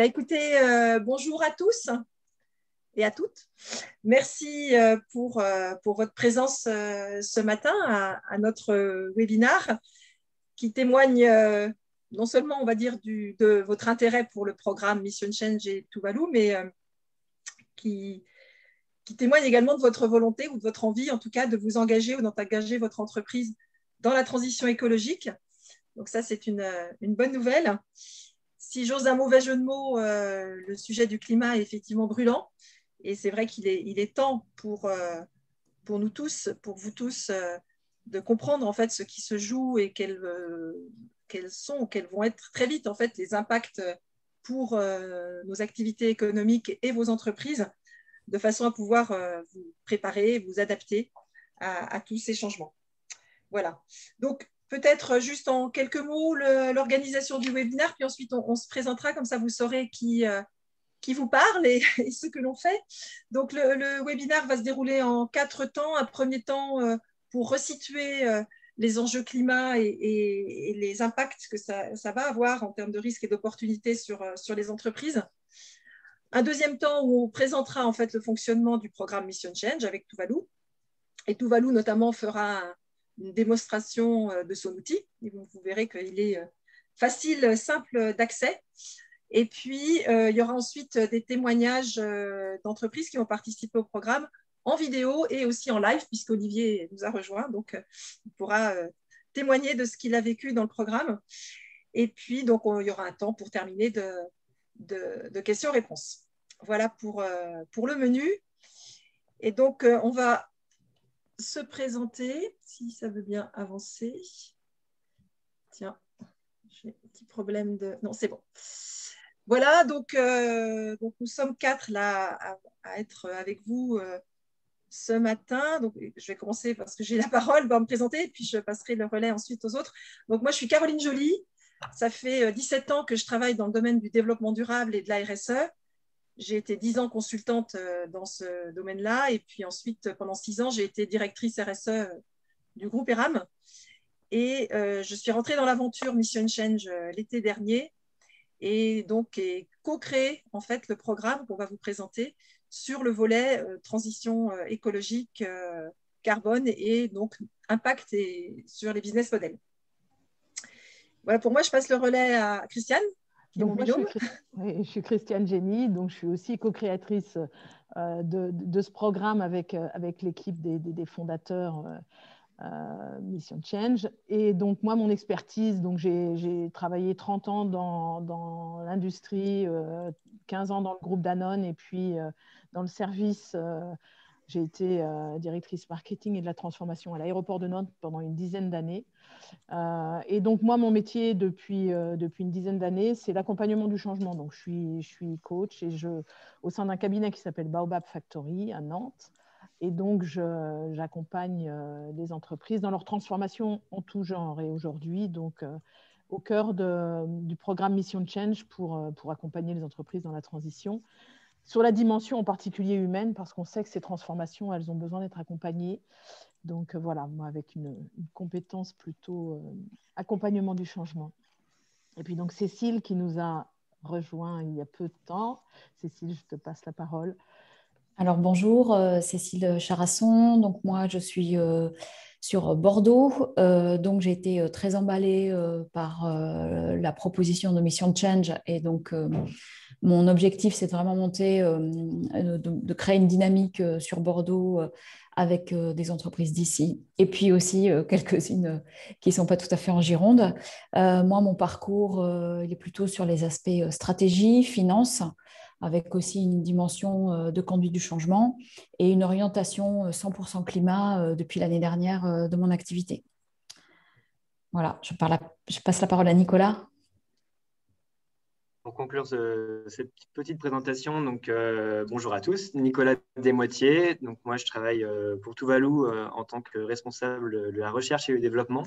Écoutez, bonjour à tous et à toutes. Merci pour votre présence ce matin à notre webinaire qui témoigne non seulement, on va dire, de votre intérêt pour le programme Mission Change et Tuvalu, mais qui témoigne également de votre volonté ou de votre envie, en tout cas, de vous engager ou d'engager votre entreprise dans la transition écologique. Donc ça, c'est une bonne nouvelle. Si j'ose un mauvais jeu de mots, le sujet du climat est effectivement brûlant. Et c'est vrai qu'il est temps pour nous tous, pour vous tous, de comprendre en fait ce qui se joue et quels vont être très vite en fait les impacts pour nos activités économiques et vos entreprises, de façon à pouvoir vous préparer, vous adapter à tous ces changements. Voilà. Donc, peut-être juste en quelques mots l'organisation du webinaire, puis ensuite on se présentera, comme ça vous saurez qui vous parle et ce que l'on fait. Donc, le webinaire va se dérouler en 4 temps. Un premier temps pour resituer les enjeux climat et les impacts que ça va avoir en termes de risques et d'opportunités sur les entreprises. Un deuxième temps où on présentera en fait le fonctionnement du programme Mission Change avec Tuvalu. Et Tuvalu notamment fera une démonstration de son outil. Et vous verrez qu'il est facile, simple d'accès. Et puis, il y aura ensuite des témoignages d'entreprises qui vont participer au programme en vidéo et aussi en live, puisqu'Olivier nous a rejoint. Donc, il pourra témoigner de ce qu'il a vécu dans le programme. Et puis, donc, il y aura un temps pour terminer de questions-réponses. Voilà pour le menu. Et donc, on va se présenter, si ça veut bien avancer. Tiens, j'ai un petit problème de... Non, c'est bon. Voilà, donc nous sommes 4 là à être avec vous ce matin. Donc, je vais commencer parce que j'ai la parole, me présenter, puis je passerai le relais ensuite aux autres. Donc, moi, je suis Caroline Joly. Ça fait 17 ans que je travaille dans le domaine du développement durable et de la RSE. J'ai été 10 ans consultante dans ce domaine-là. Et puis ensuite, pendant 6 ans, j'ai été directrice RSE du groupe ERAM. Et je suis rentrée dans l'aventure Mission Change l'été dernier. Et donc, co-créé en fait le programme qu'on va vous présenter sur le volet transition écologique, carbone et donc impact sur les business models. Voilà, pour moi, je passe le relais à Christiane. Donc moi, je suis Christiane Génie, donc je suis aussi co-créatrice de ce programme avec l'équipe des fondateurs Mission Change. Et donc moi, mon expertise, donc j'ai travaillé 30 ans dans l'industrie, 15 ans dans le groupe Danone et puis dans le service. J'ai été directrice marketing et de la transformation à l'aéroport de Nantes pendant une dizaine d'années. Et donc, moi, mon métier depuis une dizaine d'années, c'est l'accompagnement du changement. Donc, je suis coach et au sein d'un cabinet qui s'appelle Baobab Factory à Nantes. Et donc, j'accompagne les entreprises dans leur transformation en tout genre. Et aujourd'hui, donc, au cœur du programme Mission Change pour accompagner les entreprises dans la transition, sur la dimension en particulier humaine, parce qu'on sait que ces transformations, elles ont besoin d'être accompagnées. Donc voilà, moi avec une compétence plutôt accompagnement du changement. Et puis donc Cécile qui nous a rejoint il y a peu de temps. Cécile, je te passe la parole. Alors bonjour, Cécile Charasson. Donc moi je suis sur Bordeaux. Donc j'ai été très emballée par la proposition de Mission Change et donc mon objectif c'est de vraiment monter, de créer une dynamique sur Bordeaux avec des entreprises d'ici et puis aussi quelques-unes qui ne sont pas tout à fait en Gironde. Moi mon parcours il est plutôt sur les aspects stratégie, finance, avec aussi une dimension de conduite du changement et une orientation 100% climat depuis l'année dernière de mon activité. Voilà, je passe la parole à Nicolas. Pour conclure cette petite présentation, donc, bonjour à tous, Nicolas Desmoitiers. Donc, moi, je travaille pour Tuvalu en tant que responsable de la recherche et du développement.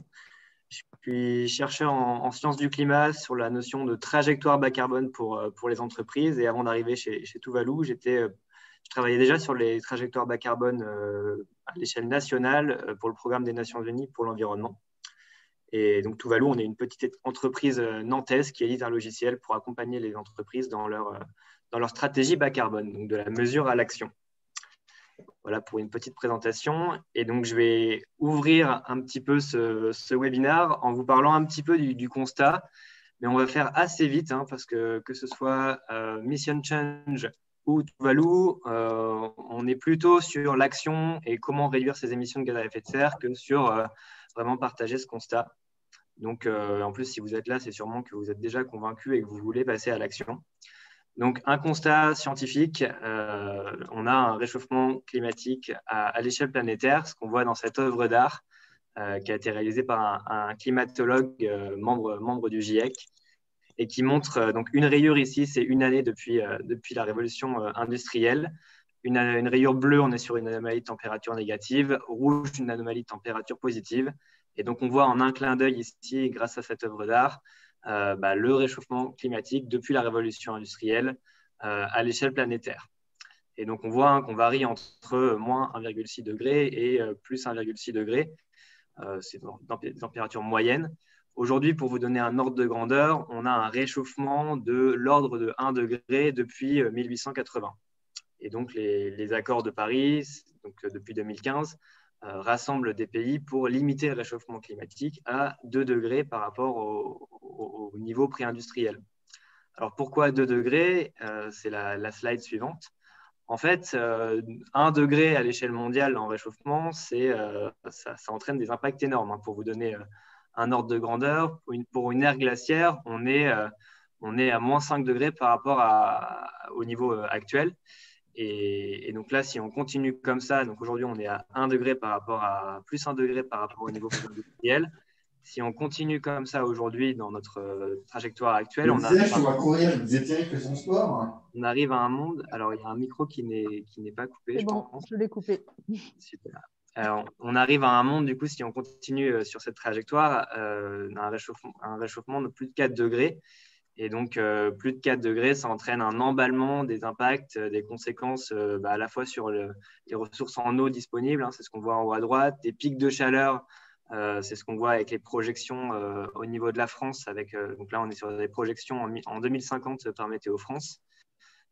Je suis chercheur en sciences du climat sur la notion de trajectoire bas carbone pour les entreprises. Et avant d'arriver chez Tuvalu, je travaillais déjà sur les trajectoires bas carbone à l'échelle nationale pour le programme des Nations Unies pour l'environnement. Et donc, Tuvalu, on est une petite entreprise nantaise qui édite un logiciel pour accompagner les entreprises dans leur stratégie bas carbone, donc de la mesure à l'action. Voilà pour une petite présentation. Et donc, je vais ouvrir un petit peu ce webinaire en vous parlant un petit peu du constat. Mais on va faire assez vite parce que ce soit Mission Change ou Tuvalu, on est plutôt sur l'action et comment réduire ses émissions de gaz à effet de serre que sur vraiment partager ce constat. Donc, en plus, si vous êtes là, c'est sûrement que vous êtes déjà convaincu et que vous voulez passer à l'action. Donc, un constat scientifique, on a un réchauffement climatique à l'échelle planétaire, ce qu'on voit dans cette œuvre d'art qui a été réalisée par un climatologue membre du GIEC et qui montre donc une rayure ici, c'est une année depuis la révolution industrielle. Une rayure bleue, on est sur une anomalie de température négative, rouge, une anomalie de température positive. Et donc, on voit en un clin d'œil ici, grâce à cette œuvre d'art, le réchauffement climatique depuis la révolution industrielle à l'échelle planétaire. Et donc, on voit qu'on varie entre moins 1,6 degré et plus 1,6 degré. C'est des températures moyennes. Aujourd'hui, pour vous donner un ordre de grandeur, on a un réchauffement de l'ordre de 1 degré depuis 1880. Et donc, les accords de Paris, donc, depuis 2015, rassemblent des pays pour limiter le réchauffement climatique à 2 degrés par rapport au niveau pré-industriel. Alors, pourquoi 2 degrés? C'est la slide suivante. En fait, 1 degré à l'échelle mondiale en réchauffement, ça entraîne des impacts énormes. Pour vous donner un ordre de grandeur, pour une ère glaciaire, on est à moins 5 degrés par rapport au niveau actuel. Et donc là, si on continue comme ça, donc aujourd'hui, on est à 1 degré plus 1 degré par rapport au niveau industriel. Si on continue comme ça aujourd'hui dans notre trajectoire actuelle, on arrive à un monde. Alors, il y a un micro qui n'est pas coupé, je pense. Je l'ai coupé. Super. Alors, on arrive à un monde, du coup, si on continue sur cette trajectoire, un réchauffement de plus de 4 degrés. Et donc, plus de 4 degrés, ça entraîne un emballement des impacts, des conséquences à la fois sur les ressources en eau disponibles, c'est ce qu'on voit en haut à droite, des pics de chaleur, c'est ce qu'on voit avec les projections au niveau de la France. Donc là, on est sur des projections en 2050 par Météo France.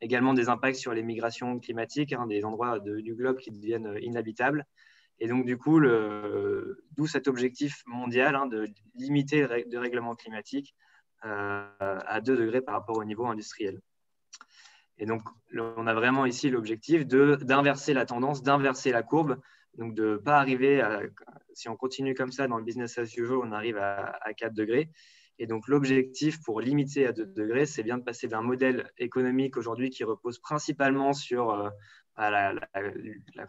Également des impacts sur les migrations climatiques, des endroits du globe qui deviennent inhabitables. Et donc, du coup, d'où cet objectif mondial de limiter le dérèglement climatique à 2 degrés par rapport au niveau industriel. Et donc, on a vraiment ici l'objectif d'inverser la tendance, d'inverser la courbe, donc de ne pas arriver si on continue comme ça dans le business as usual, on arrive à 4 degrés. Et donc, l'objectif pour limiter à 2 degrés, c'est bien de passer d'un modèle économique aujourd'hui qui repose principalement sur la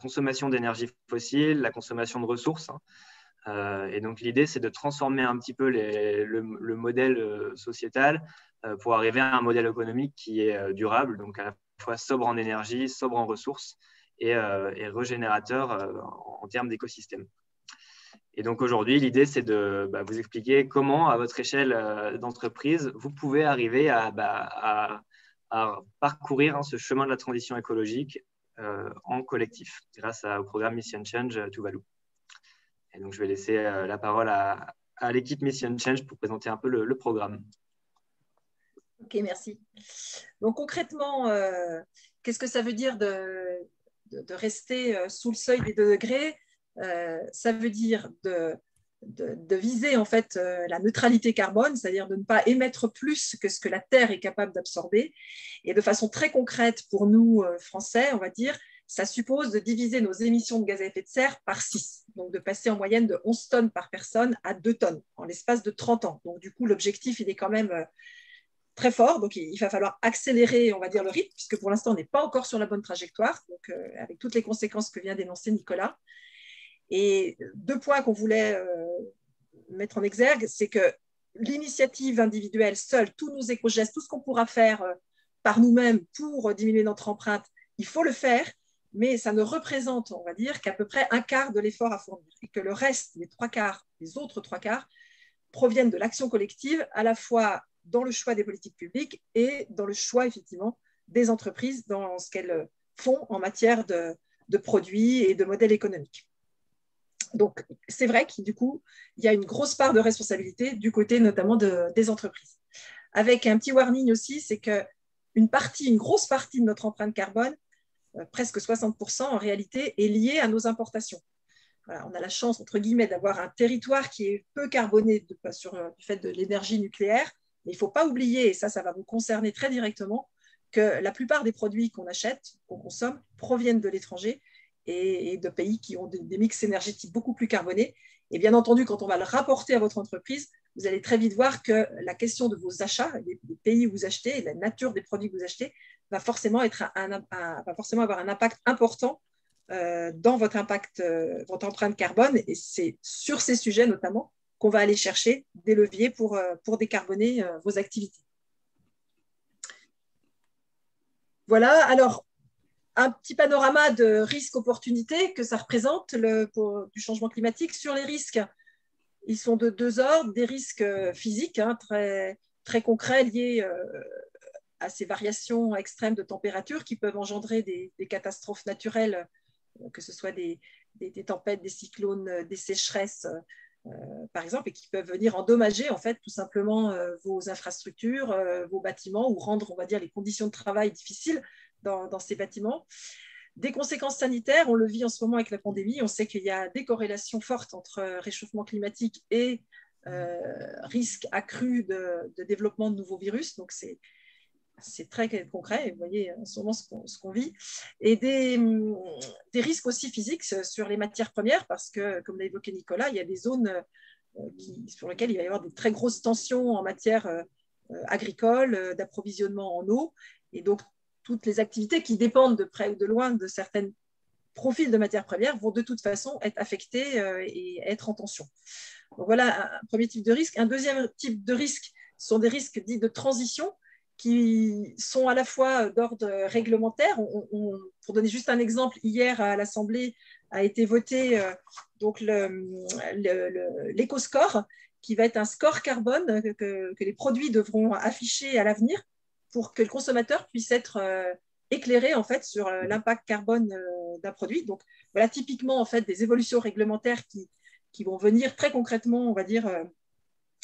consommation d'énergie fossile, la consommation de ressources. Et donc, l'idée, c'est de transformer un petit peu le modèle sociétal pour arriver à un modèle économique qui est durable, donc à la fois sobre en énergie, sobre en ressources et régénérateur en termes d'écosystème. Et donc, aujourd'hui, l'idée, c'est de vous expliquer comment, à votre échelle d'entreprise, vous pouvez arriver à parcourir ce chemin de la transition écologique en collectif grâce au programme Mission Change Tuvalu. Et donc, je vais laisser la parole à l'équipe Mission Change pour présenter un peu le programme. Ok, merci. Donc, concrètement, qu'est-ce que ça veut dire de rester sous le seuil des 2 degrés? Ça veut dire de viser en fait la neutralité carbone, c'est-à-dire de ne pas émettre plus que ce que la Terre est capable d'absorber. Et de façon très concrète pour nous, Français, on va dire, ça suppose de diviser nos émissions de gaz à effet de serre par 6, donc de passer en moyenne de 11 tonnes par personne à 2 tonnes en l'espace de 30 ans. Donc du coup, l'objectif, il est quand même très fort, donc il va falloir accélérer, on va dire, le rythme, puisque pour l'instant, on n'est pas encore sur la bonne trajectoire, donc avec toutes les conséquences que vient d'énoncer Nicolas. Et 2 points qu'on voulait mettre en exergue, c'est que l'initiative individuelle seule, tous nos éco-gestes, tout ce qu'on pourra faire par nous-mêmes pour diminuer notre empreinte, il faut le faire, mais ça ne représente, on va dire, qu'à peu près 1/4 de l'effort à fournir, et que le reste, les autres 3/4, proviennent de l'action collective, à la fois dans le choix des politiques publiques et dans le choix, effectivement, des entreprises dans ce qu'elles font en matière de produits et de modèles économiques. Donc, c'est vrai qu'il y a une grosse part de responsabilité du côté notamment des entreprises. Avec un petit warning aussi, c'est qu'une grosse partie de notre empreinte carbone, presque 60% en réalité, est liée à nos importations. Voilà, on a la chance, entre guillemets, d'avoir un territoire qui est peu carboné du fait de l'énergie nucléaire, mais il ne faut pas oublier, et ça va vous concerner très directement, que la plupart des produits qu'on achète, qu'on consomme, proviennent de l'étranger et de pays qui ont des mix énergétiques beaucoup plus carbonés. Et bien entendu, quand on va le rapporter à votre entreprise, vous allez très vite voir que la question de vos achats, des pays où vous achetez, la nature des produits que vous achetez, va forcément avoir un impact important dans votre empreinte carbone. Et c'est sur ces sujets notamment qu'on va aller chercher des leviers pour décarboner vos activités. Voilà, alors un petit panorama de risques-opportunités que ça représente du changement climatique. Sur les risques, ils sont de deux ordres, des risques physiques très, très concrets liés à ces variations extrêmes de température qui peuvent engendrer des catastrophes naturelles, que ce soit des tempêtes, des cyclones, des sécheresses, par exemple, et qui peuvent venir endommager en fait tout simplement vos infrastructures, vos bâtiments, ou rendre, on va dire, les conditions de travail difficiles dans ces bâtiments. Des conséquences sanitaires, on le vit en ce moment avec la pandémie, on sait qu'il y a des corrélations fortes entre réchauffement climatique et risque accru de développement de nouveaux virus, donc c'est très concret, et vous voyez en ce moment ce qu'on vit. Et des risques aussi physiques sur les matières premières, parce que, comme l'a évoqué Nicolas, il y a des zones sur lesquelles il va y avoir de très grosses tensions en matière agricole, d'approvisionnement en eau, et donc toutes les activités qui dépendent de près ou de loin de certains profils de matières premières vont de toute façon être affectées et être en tension. Donc voilà un premier type de risque. Un deuxième type de risque sont des risques dits de transition, qui sont à la fois d'ordre réglementaire. Pour donner juste un exemple, hier à l'Assemblée a été voté donc l'éco-score, qui va être un score carbone que les produits devront afficher à l'avenir pour que le consommateur puisse être éclairé en fait sur l'impact carbone d'un produit. Donc voilà typiquement en fait des évolutions réglementaires qui vont venir très concrètement, on va dire,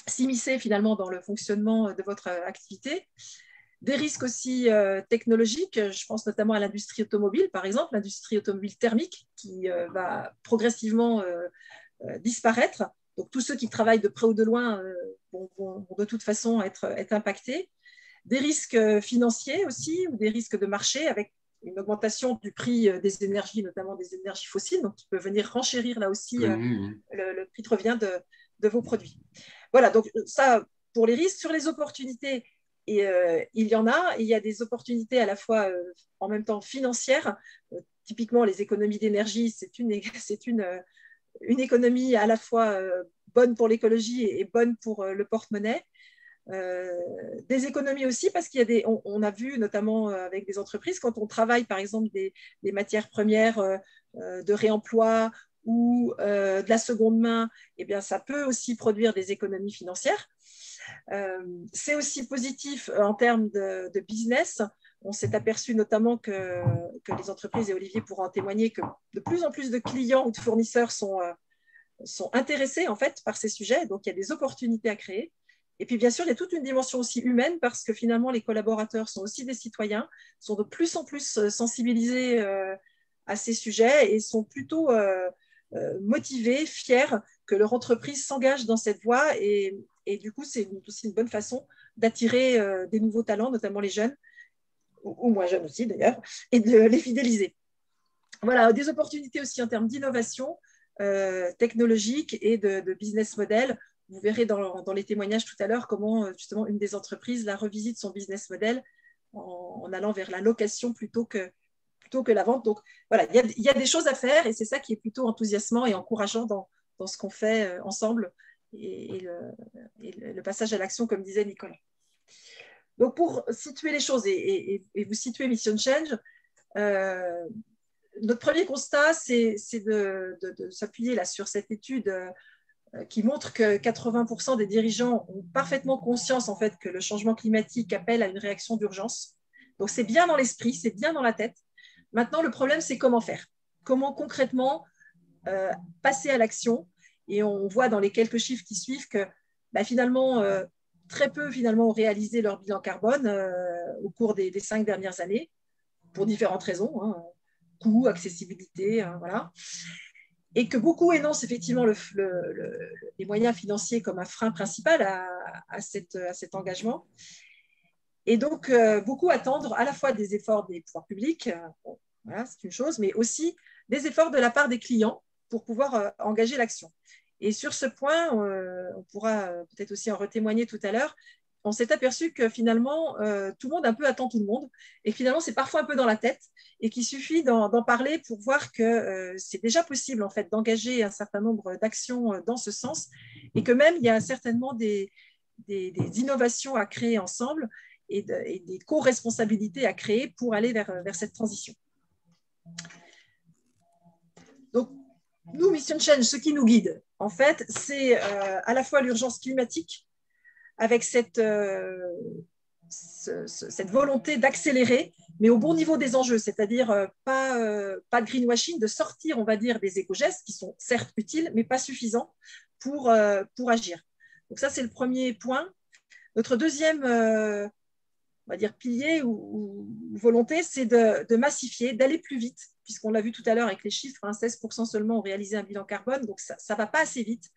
s'immiscer finalement dans le fonctionnement de votre activité. Des risques aussi technologiques, je pense notamment à l'industrie automobile, par exemple, l'industrie automobile thermique qui va progressivement disparaître. Donc tous ceux qui travaillent de près ou de loin vont de toute façon être impactés. Des risques financiers aussi, ou des risques de marché, avec une augmentation du prix des énergies, notamment des énergies fossiles, donc qui peut venir renchérir là aussi le prix de revient de vos produits. Voilà, donc ça pour les risques. Sur les opportunités, il y en a. Il y a des opportunités à la fois en même temps financières. Typiquement, les économies d'énergie, c'est une économie à la fois bonne pour l'écologie et bonne pour le porte-monnaie. Des économies aussi parce on a vu notamment avec des entreprises, quand on travaille par exemple des matières premières de réemploi ou de la seconde main, eh bien, ça peut aussi produire des économies financières. C'est aussi positif en termes de business. On s'est aperçu notamment que les entreprises, et Olivier pourra en témoigner, que de plus en plus de clients ou de fournisseurs sont intéressés en fait par ces sujets. Donc, il y a des opportunités à créer. Et puis, bien sûr, il y a toute une dimension aussi humaine, parce que finalement, les collaborateurs sont aussi des citoyens, sont de plus en plus sensibilisés à ces sujets et sont plutôt motivés, fiers que leur entreprise s'engage dans cette voie. Et du coup, c'est aussi une bonne façon d'attirer des nouveaux talents, notamment les jeunes, ou moins jeunes aussi d'ailleurs, et de les fidéliser. Voilà, des opportunités aussi en termes d'innovation technologique et de business model. Vous verrez dans les témoignages tout à l'heure comment justement une des entreprises revisite son business model en allant vers la location plutôt que la vente. Donc voilà, il y a des choses à faire, et c'est ça qui est plutôt enthousiasmant et encourageant dans ce qu'on fait ensemble, et le passage à l'action, comme disait Nicolas. Donc pour situer les choses et vous situer Mission Change, notre premier constat, c'est de s'appuyer là sur cette étude qui montre que 80% des dirigeants ont parfaitement conscience en fait que le changement climatique appelle à une réaction d'urgence. Donc c'est bien dans l'esprit, c'est bien dans la tête. Maintenant, le problème, c'est comment faire. Comment concrètement passer à l'action. Et on voit dans les quelques chiffres qui suivent que finalement, très peu finalement, ont réalisé leur bilan carbone au cours des 5 dernières années, pour différentes raisons, hein, coût, accessibilité, voilà. Et que beaucoup énoncent effectivement les moyens financiers comme un frein principal à cet engagement. Et donc, beaucoup attendent à la fois des efforts des pouvoirs publics, bon, voilà, c'est une chose, mais aussi des efforts de la part des clients pour pouvoir engager l'action. Et sur ce point, on pourra peut-être aussi en retémoigner tout à l'heure, on s'est aperçu que finalement, tout le monde un peu attend tout le monde, et finalement, c'est parfois un peu dans la tête, et qu'il suffit d'en parler pour voir que c'est déjà possible en fait, d'engager un certain nombre d'actions dans ce sens, et que même il y a certainement des innovations à créer ensemble, et des co-responsabilités à créer pour aller vers cette transition. Donc, nous, Mission Change, ce qui nous guide, en fait, c'est à la fois l'urgence climatique, avec cette volonté d'accélérer, mais au bon niveau des enjeux, c'est-à-dire pas de greenwashing, de sortir, on va dire, des éco-gestes qui sont certes utiles, mais pas suffisants pour agir. Donc ça, c'est le premier point. Notre deuxième on va dire pilier ou volonté, c'est de massifier, d'aller plus vite, puisqu'on l'a vu tout à l'heure avec les chiffres, 16% seulement ont réalisé un bilan carbone, donc ça ne va pas assez vite.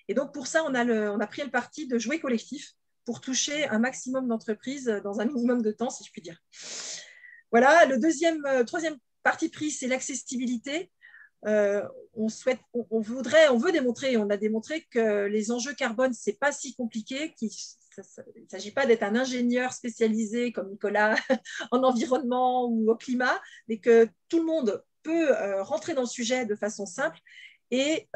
Et donc pour ça, on a pris le parti de jouer collectif pour toucher un maximum d'entreprises dans un minimum de temps, si je puis dire. Voilà, le troisième parti pris, c'est l'accessibilité. On veut démontrer, on a démontré que les enjeux carbone, ce n'est pas si compliqué, il ne s'agit pas d'être un ingénieur spécialisé comme Nicolas en environnement ou au climat, mais que tout le monde peut rentrer dans le sujet de façon simple, et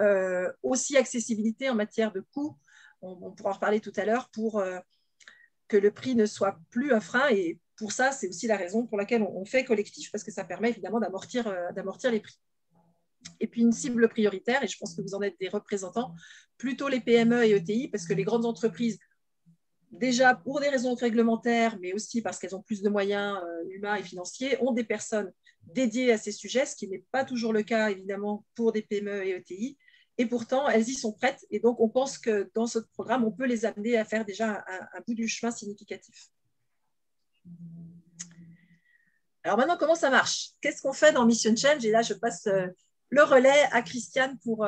aussi accessibilité en matière de coûts. On pourra en reparler tout à l'heure, pour que le prix ne soit plus un frein. Et pour ça, c'est aussi la raison pour laquelle on fait collectif, parce que ça permet évidemment d'amortir les prix. Et puis une cible prioritaire, et je pense que vous en êtes des représentants, plutôt les PME et ETI, parce que les grandes entreprises, déjà pour des raisons réglementaires, mais aussi parce qu'elles ont plus de moyens humains et financiers, ont des personnes dédiées à ces sujets, ce qui n'est pas toujours le cas, évidemment, pour des PME et ETI. Et pourtant, elles y sont prêtes. Et donc, on pense que dans ce programme, on peut les amener à faire déjà un bout du chemin significatif. Alors maintenant, comment ça marche? Qu'est-ce qu'on fait dans Mission Change? Et là, je passe le relais à Christiane pour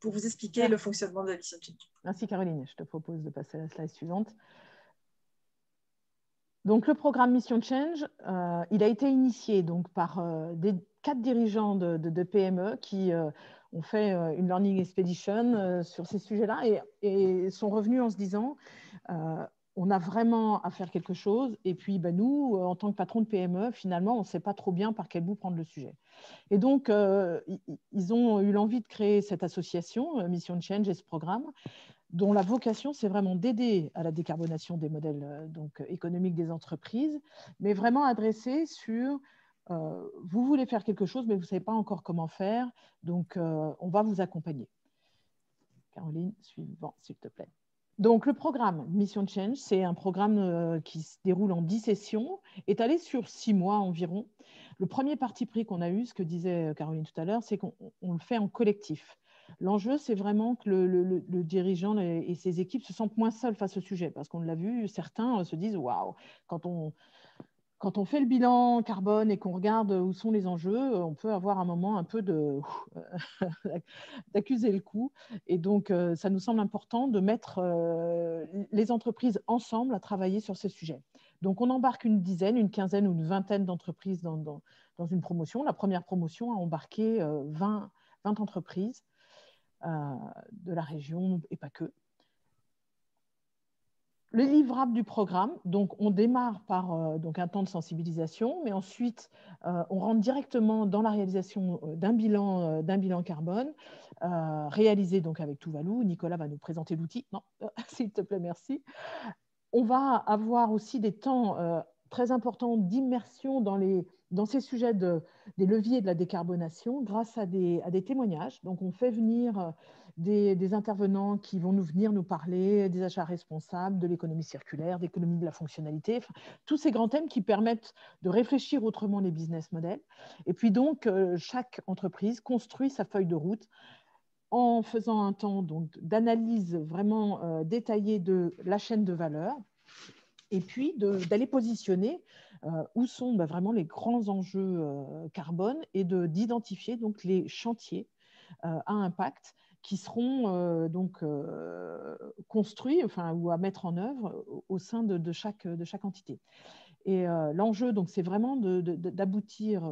vous expliquer le fonctionnement de Mission Change. Merci Caroline. Je te propose de passer à la slide suivante. Donc, le programme Mission Change, il a été initié donc, par 4 dirigeants de PME qui ont fait une Learning Expedition sur ces sujets-là et sont revenus en se disant on a vraiment à faire quelque chose. Et puis, nous, en tant que patron de PME, finalement, on ne sait pas trop bien par quel bout prendre le sujet. Et donc, ils ont eu l'envie de créer cette association, Mission Change, et ce programme, dont la vocation, c'est vraiment d'aider à la décarbonation des modèles économiques des entreprises, mais vraiment adressé sur vous voulez faire quelque chose, mais vous ne savez pas encore comment faire, donc on va vous accompagner. Caroline, suivant, s'il te plaît. Donc, le programme Mission Change, c'est un programme qui se déroule en 10 sessions, étalé sur 6 mois environ. Le premier parti pris qu'on a eu, ce que disait Caroline tout à l'heure, c'est qu'on le fait en collectif. L'enjeu, c'est vraiment que le dirigeant et ses équipes se sentent moins seuls face au sujet, parce qu'on l'a vu, certains se disent « waouh, quand on fait le bilan carbone et qu'on regarde où sont les enjeux, on peut avoir un moment un peu d'accuser le coup. » Et donc, ça nous semble important de mettre les entreprises ensemble à travailler sur ces sujets. Donc, on embarque une dizaine, une quinzaine ou une vingtaine d'entreprises dans une promotion. La première promotion a embarqué 20 entreprises de la région et pas que. Le livrable du programme, donc on démarre par un temps de sensibilisation, mais ensuite on rentre directement dans la réalisation d'un bilan carbone réalisé donc avec Tuvalu. Nicolas va nous présenter l'outil. Non, s'il te plaît, merci. On va avoir aussi des temps très importants d'immersion dans ces sujets des leviers de la décarbonation grâce à des témoignages. Donc, on fait venir des intervenants qui vont venir nous parler des achats responsables, de l'économie circulaire, d'économie de la fonctionnalité, enfin, tous ces grands thèmes qui permettent de réfléchir autrement les business models. Et puis donc, chaque entreprise construit sa feuille de route en faisant un temps d'analyse vraiment détaillée de la chaîne de valeur, et puis d'aller positionner où sont vraiment les grands enjeux carbone et d'identifier donc les chantiers à impact qui seront construits ou à mettre en œuvre au sein de chaque entité. Et l'enjeu, c'est vraiment d'aboutir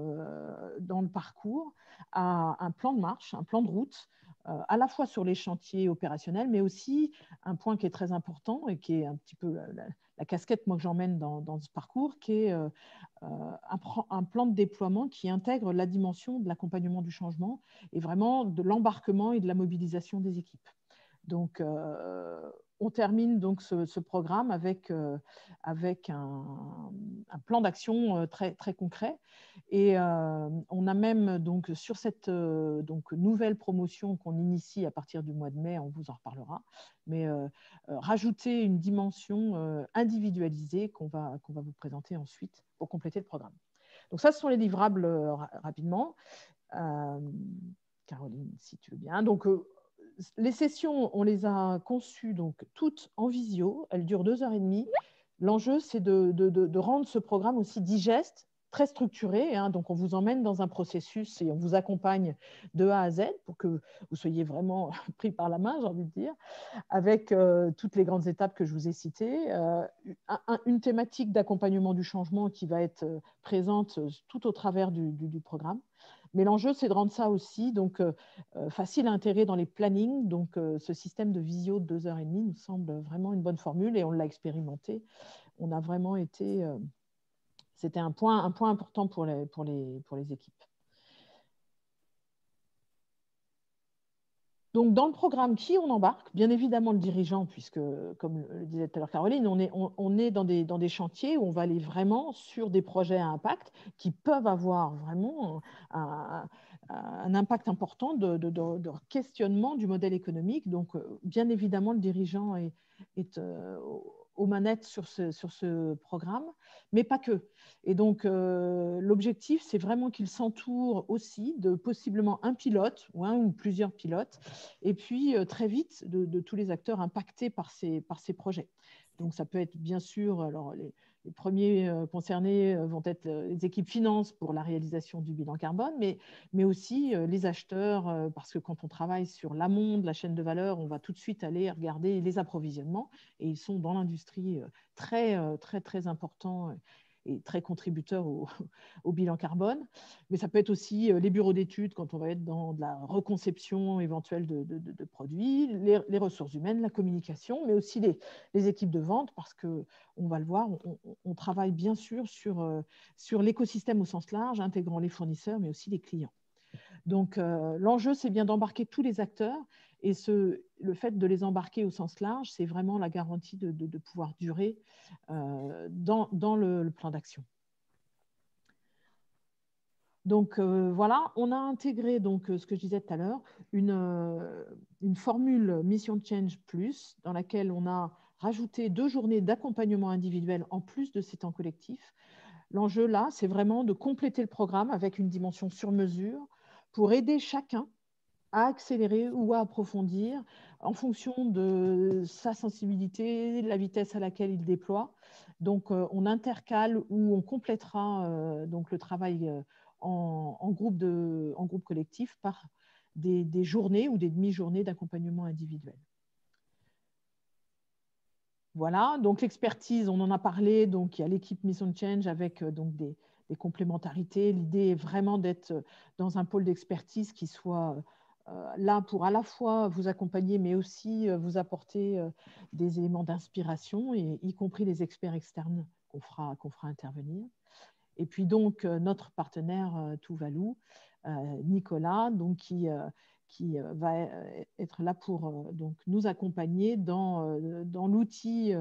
dans le parcours à un plan de marche, un plan de route, à la fois sur les chantiers opérationnels, mais aussi un point qui est très important et qui est un petit peu la casquette moi, que j'emmène dans ce parcours, qui est un plan de déploiement qui intègre la dimension de l'accompagnement du changement et vraiment de l'embarquement et de la mobilisation des équipes. Donc, on termine donc ce programme avec un plan d'action très, très concret. Et on a même donc sur cette nouvelle promotion qu'on initie à partir du mois de mai, on vous en reparlera, mais rajouter une dimension individualisée qu'on va vous présenter ensuite pour compléter le programme. Donc ça, ce sont les livrables rapidement. Caroline, si tu veux bien. Donc, les sessions, on les a conçues toutes en visio. Elles durent 2h30. L'enjeu, c'est de rendre ce programme aussi digeste, très structuré. Donc, on vous emmène dans un processus et on vous accompagne de A à Z pour que vous soyez vraiment pris par la main, j'ai envie de dire, avec toutes les grandes étapes que je vous ai citées. Une thématique d'accompagnement du changement qui va être présente tout au travers du programme. Mais l'enjeu, c'est de rendre ça aussi facile à intégrer dans les plannings. Donc, ce système de visio de 2h30 nous semble vraiment une bonne formule et on l'a expérimenté. On a vraiment été… c'était un point important pour les équipes. Donc, dans le programme, qui on embarque? Bien évidemment, le dirigeant, puisque, comme le disait tout à l'heure Caroline, on est dans des chantiers où on va aller vraiment sur des projets à impact qui peuvent avoir vraiment un impact important de questionnement du modèle économique. Donc, bien évidemment, le dirigeant est aux manettes sur ce programme, mais pas que. Et donc, l'objectif, c'est vraiment qu'il s'entoure aussi de possiblement un pilote ou un ou plusieurs pilotes, et puis très vite de tous les acteurs impactés par ces projets. Donc, ça peut être bien sûr, alors les premiers concernés vont être les équipes finances pour la réalisation du bilan carbone, mais aussi les acheteurs, parce que quand on travaille sur l'amont de la chaîne de valeur, on va tout de suite aller regarder les approvisionnements, et ils sont dans l'industrie très, très, très importants et très contributeurs au bilan carbone. Mais ça peut être aussi les bureaux d'études quand on va être dans de la reconception éventuelle de produits, les ressources humaines, la communication, mais aussi les équipes de vente, parce qu'on va le voir, on travaille bien sûr sur l'écosystème au sens large, intégrant les fournisseurs, mais aussi les clients. Donc, l'enjeu, c'est bien d'embarquer tous les acteurs, et le fait de les embarquer au sens large, c'est vraiment la garantie de pouvoir durer dans le plan d'action. Donc, voilà, on a intégré, ce que je disais tout à l'heure, une formule Mission Change Plus, dans laquelle on a rajouté 2 journées d'accompagnement individuel en plus de ces temps collectifs. L'enjeu, là, c'est vraiment de compléter le programme avec une dimension sur mesure pour aider chacun à accélérer ou à approfondir en fonction de sa sensibilité, la vitesse à laquelle il déploie. Donc, on intercale ou on complétera le travail en groupe collectif par des journées ou des demi-journées d'accompagnement individuel. Voilà, donc l'expertise, on en a parlé, donc il y a l'équipe Mission Change avec des complémentarités. L'idée est vraiment d'être dans un pôle d'expertise qui soit là pour à la fois vous accompagner, mais aussi vous apporter des éléments d'inspiration, y compris les experts externes qu'on fera intervenir. Et puis donc notre partenaire Tuvalu, Nicolas, donc qui va être là pour nous accompagner dans l'outil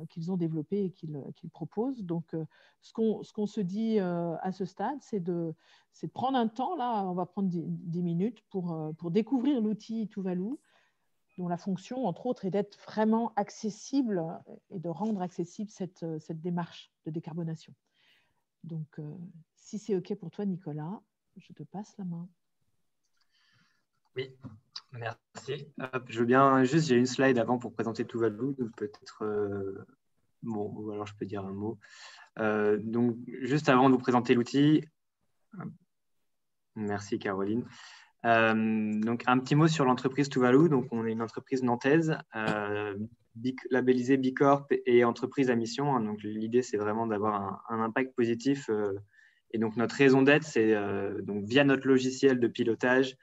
qu'ils ont développé et qu'ils proposent. Donc, ce qu'on se dit à ce stade, c'est de prendre un temps, là, on va prendre 10 minutes pour découvrir l'outil Tuvalu, dont la fonction, entre autres, est d'être vraiment accessible et de rendre accessible cette démarche de décarbonation. Donc, si c'est OK pour toi, Nicolas, je te passe la main. Oui, merci. Je veux bien, juste, j'ai une slide avant pour présenter Tuvalu, donc peut-être, bon, ou alors je peux dire un mot. Donc, juste avant de vous présenter l'outil, merci Caroline. Donc, un petit mot sur l'entreprise Tuvalu. Donc, on est une entreprise nantaise, labellisée Bicorp et entreprise à mission. Hein. Donc, l'idée, c'est vraiment d'avoir un impact positif. Et donc, notre raison d'être, c'est donc via notre logiciel de pilotage,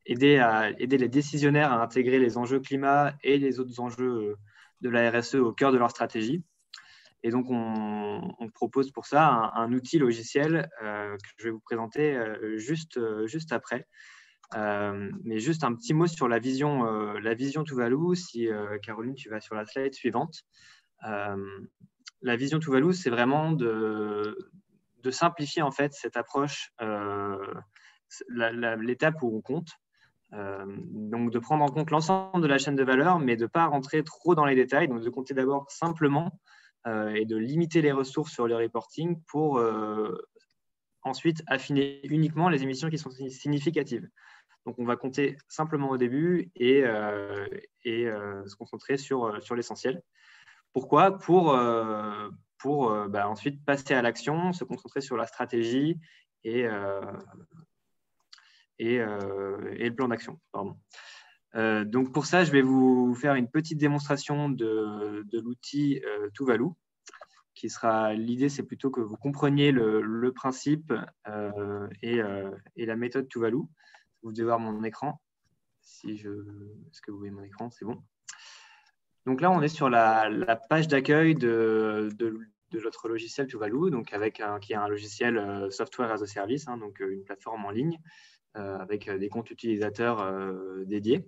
aider les décisionnaires à intégrer les enjeux climat et les autres enjeux de la RSE au cœur de leur stratégie. Et donc, on propose pour ça un outil logiciel que je vais vous présenter juste après. Mais juste un petit mot sur la vision Tuvalu. Si, Caroline, tu vas sur la slide suivante. La vision Tuvalu, c'est vraiment de simplifier en fait cette approche, l'étape où on compte. Donc, de prendre en compte l'ensemble de la chaîne de valeur, mais de ne pas rentrer trop dans les détails. Donc, de compter d'abord simplement et de limiter les ressources sur le reporting pour ensuite affiner uniquement les émissions qui sont significatives. Donc, on va compter simplement au début et se concentrer sur l'essentiel. Pourquoi ? Pour ensuite passer à l'action, se concentrer sur la stratégie et le plan d'action. Donc, pour ça, je vais vous faire une petite démonstration de l'outil Tuvalu. L'idée, c'est plutôt que vous compreniez le principe et la méthode Tuvalu. Vous devez voir mon écran. Est-ce que vous voyez mon écran? C'est bon. Donc là, on est sur la page d'accueil de notre logiciel Tuvalu, donc qui est un logiciel software as a service, hein, donc une plateforme en ligne avec des comptes utilisateurs dédiés.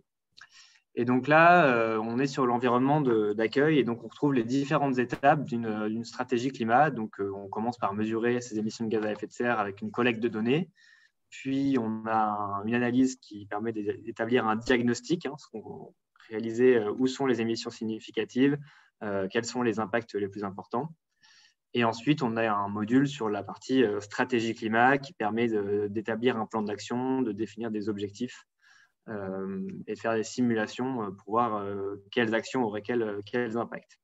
Et donc là, on est sur l'environnement d'accueil et donc on retrouve les différentes étapes d'une stratégie climat. Donc, on commence par mesurer ses émissions de gaz à effet de serre avec une collecte de données. Puis, on a une analyse qui permet d'établir un diagnostic, hein, réaliser où sont les émissions significatives, quels sont les impacts les plus importants. Et ensuite, on a un module sur la partie stratégie climat qui permet d'établir un plan d'action, de définir des objectifs et de faire des simulations pour voir quelles actions auraient quels impacts.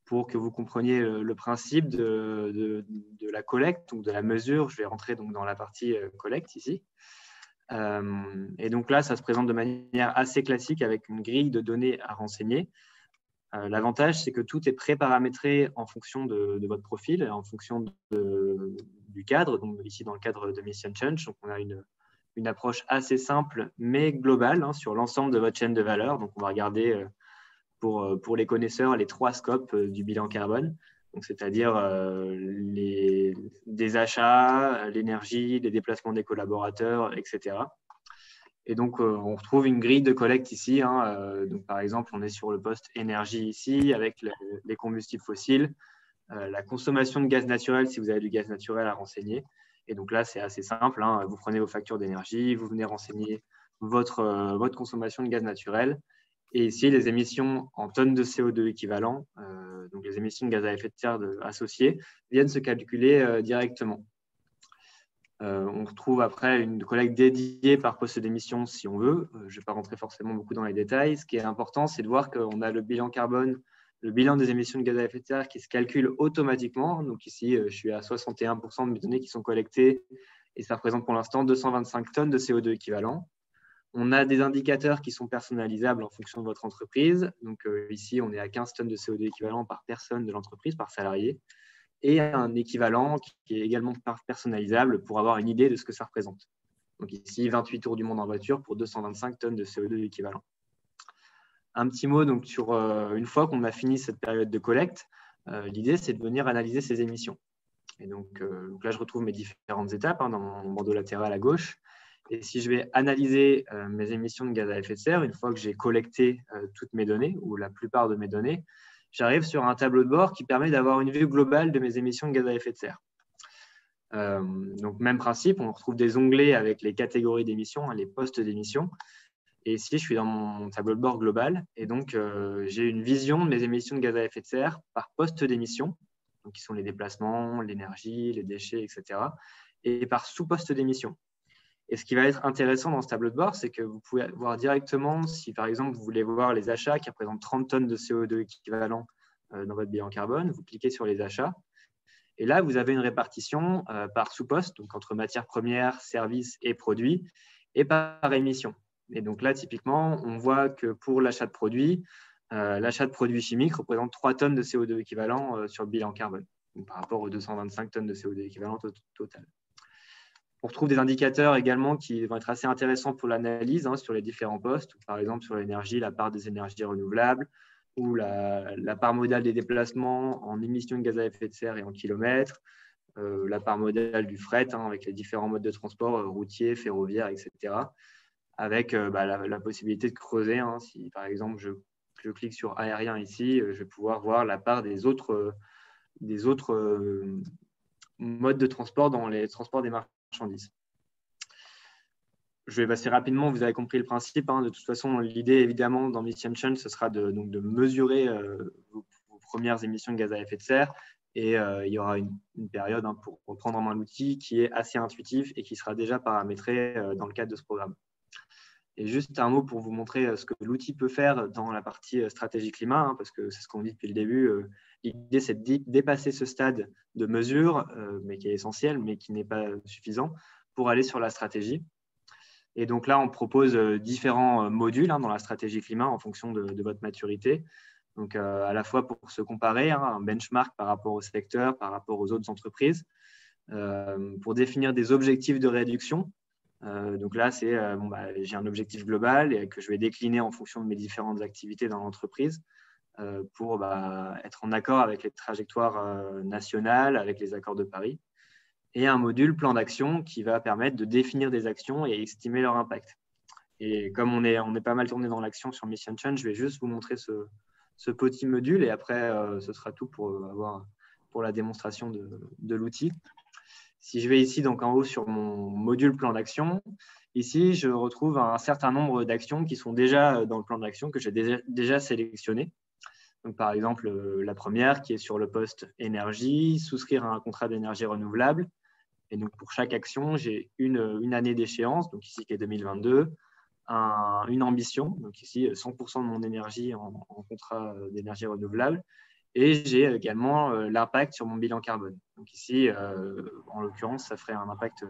Pour que vous compreniez le principe de la collecte, donc de la mesure, je vais rentrer donc dans la partie collecte ici. Et donc là, ça se présente de manière assez classique avec une grille de données à renseigner. L'avantage, c'est que tout est pré-paramétré en fonction de votre profil, en fonction du cadre, donc ici dans le cadre de Mission Change. Donc, on a une approche assez simple, mais globale, hein, sur l'ensemble de votre chaîne de valeur. Donc, on va regarder, pour les connaisseurs, les 3 scopes du bilan carbone, c'est-à-dire des achats, l'énergie, les déplacements des collaborateurs, etc. Et donc, on retrouve une grille de collecte ici. Hein, donc, par exemple, on est sur le poste énergie ici, avec les combustibles fossiles, la consommation de gaz naturel, si vous avez du gaz naturel à renseigner. Et donc là, c'est assez simple. Hein, vous prenez vos factures d'énergie, vous venez renseigner votre consommation de gaz naturel. Et ici, les émissions en tonnes de CO2 équivalent, donc les émissions de gaz à effet de serre associées, viennent se calculer directement. On retrouve après une collecte dédiée par poste d'émission si on veut. Je ne vais pas rentrer forcément beaucoup dans les détails. Ce qui est important, c'est de voir qu'on a le bilan carbone, le bilan des émissions de gaz à effet de serre qui se calcule automatiquement. Donc ici, je suis à 61% de mes données qui sont collectées et ça représente pour l'instant 225 tonnes de CO2 équivalent. On a des indicateurs qui sont personnalisables en fonction de votre entreprise. Donc ici, on est à 15 tonnes de CO2 équivalent par personne de l'entreprise, par salarié, et un équivalent qui est également personnalisable pour avoir une idée de ce que ça représente. Donc ici, 28 tours du monde en voiture pour 225 tonnes de CO2 équivalent. Un petit mot donc, sur une fois qu'on a fini cette période de collecte, l'idée, c'est de venir analyser ces émissions. Et donc là, je retrouve mes différentes étapes hein, dans mon bandeau latéral à gauche. Et si je vais analyser mes émissions de gaz à effet de serre, une fois que j'ai collecté toutes mes données, ou la plupart de mes données, j'arrive sur un tableau de bord qui permet d'avoir une vue globale de mes émissions de gaz à effet de serre. Donc, même principe, on retrouve des onglets avec les catégories d'émissions, hein, les postes d'émissions. Et ici, je suis dans mon tableau de bord global. Et donc, j'ai une vision de mes émissions de gaz à effet de serre par poste d'émission, qui sont les déplacements, l'énergie, les déchets, etc. et par sous-poste d'émission. Et ce qui va être intéressant dans ce tableau de bord, c'est que vous pouvez voir directement si, par exemple, vous voulez voir les achats qui représentent 30 tonnes de CO2 équivalent dans votre bilan carbone, vous cliquez sur les achats. Et là, vous avez une répartition par sous-poste, donc entre matières premières, services et produits, et par émission. Et donc là, typiquement, on voit que pour l'achat de produits chimiques représente 3 tonnes de CO2 équivalent sur le bilan carbone, donc par rapport aux 225 tonnes de CO2 équivalent au total. On retrouve des indicateurs également qui vont être assez intéressants pour l'analyse sur les différents postes. Par exemple, sur l'énergie, la part des énergies renouvelables ou la part modale des déplacements en émissions de gaz à effet de serre et en kilomètres, la part modale du fret avec les différents modes de transport routier, ferroviaire, etc. Avec la possibilité de creuser. Si, par exemple, je clique sur aérien ici, je vais pouvoir voir la part des autres modes de transport dans les transports des marchandises. Je vais passer rapidement, vous avez compris le principe. De toute façon, l'idée, évidemment, dans Mission Change, ce sera de mesurer vos premières émissions de gaz à effet de serre. Et il y aura une période pour reprendre en main l'outil qui est assez intuitif et qui sera déjà paramétré dans le cadre de ce programme. Et juste un mot pour vous montrer ce que l'outil peut faire dans la partie stratégie climat, parce que c'est ce qu'on dit depuis le début. L'idée, c'est de dépasser ce stade de mesure, mais qui est essentiel, mais qui n'est pas suffisant, pour aller sur la stratégie. Et donc là, on propose différents modules dans la stratégie climat en fonction de votre maturité. Donc, à la fois pour se comparer, un benchmark par rapport au secteur, par rapport aux autres entreprises, pour définir des objectifs de réduction. Donc là, c'est j'ai un objectif global et que je vais décliner en fonction de mes différentes activités dans l'entreprise pour être en accord avec les trajectoires nationales, avec les accords de Paris. Et un module plan d'action qui va permettre de définir des actions et estimer leur impact. Et comme on est pas mal tourné dans l'action sur Mission Change, je vais juste vous montrer ce petit module et après, ce sera tout pour la démonstration de l'outil. Si je vais ici donc en haut sur mon module plan d'action, ici, je retrouve un certain nombre d'actions qui sont déjà dans le plan d'action que j'ai déjà sélectionné. Donc, par exemple, la première qui est sur le poste énergie, souscrire à un contrat d'énergie renouvelable. Et donc, pour chaque action, j'ai une année d'échéance, donc ici qui est 2022, une ambition, donc ici 100% de mon énergie en contrat d'énergie renouvelable, et j'ai également l'impact sur mon bilan carbone. Donc ici, en l'occurrence, ça ferait un impact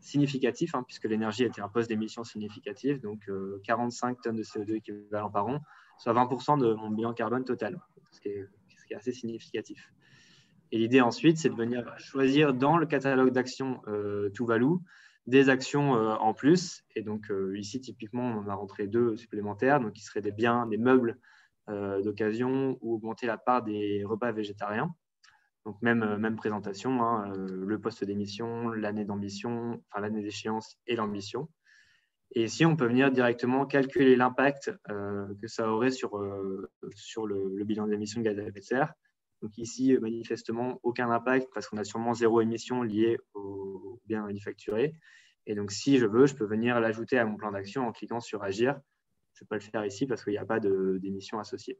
significatif, puisque l'énergie était un poste d'émission significatif, donc 45 tonnes de CO2 équivalent par an, soit 20% de mon bilan carbone total, ce qui est assez significatif. Et l'idée ensuite, c'est de venir choisir dans le catalogue d'actions ToValue des actions en plus. Et donc ici, typiquement, on a rentré 2 supplémentaires, donc qui seraient des biens, des meubles d'occasion ou augmenter la part des repas végétariens. Donc même présentation, le poste d'émission, l'année d'ambition, enfin l'année d'échéance et l'ambition. Et ici, on peut venir directement calculer l'impact que ça aurait sur le bilan d'émissions de gaz à effet de serre. Donc ici, manifestement, aucun impact parce qu'on a sûrement 0 émission liée aux biens manufacturés. Et donc, si je veux, je peux venir l'ajouter à mon plan d'action en cliquant sur Agir. Je ne vais pas le faire ici parce qu'il n'y a pas d'émission associée.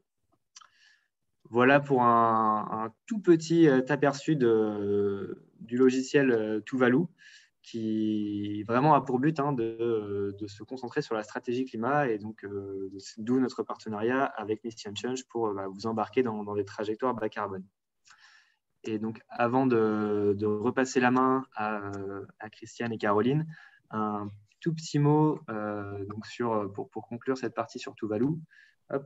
Voilà pour un tout petit aperçu du logiciel ToValue qui vraiment a pour but de se concentrer sur la stratégie climat et donc d'où notre partenariat avec Mission Change pour vous embarquer dans des trajectoires bas carbone. Et donc, avant de repasser la main à Christiane et Caroline, un tout petit mot pour conclure cette partie sur ToValue. Hop,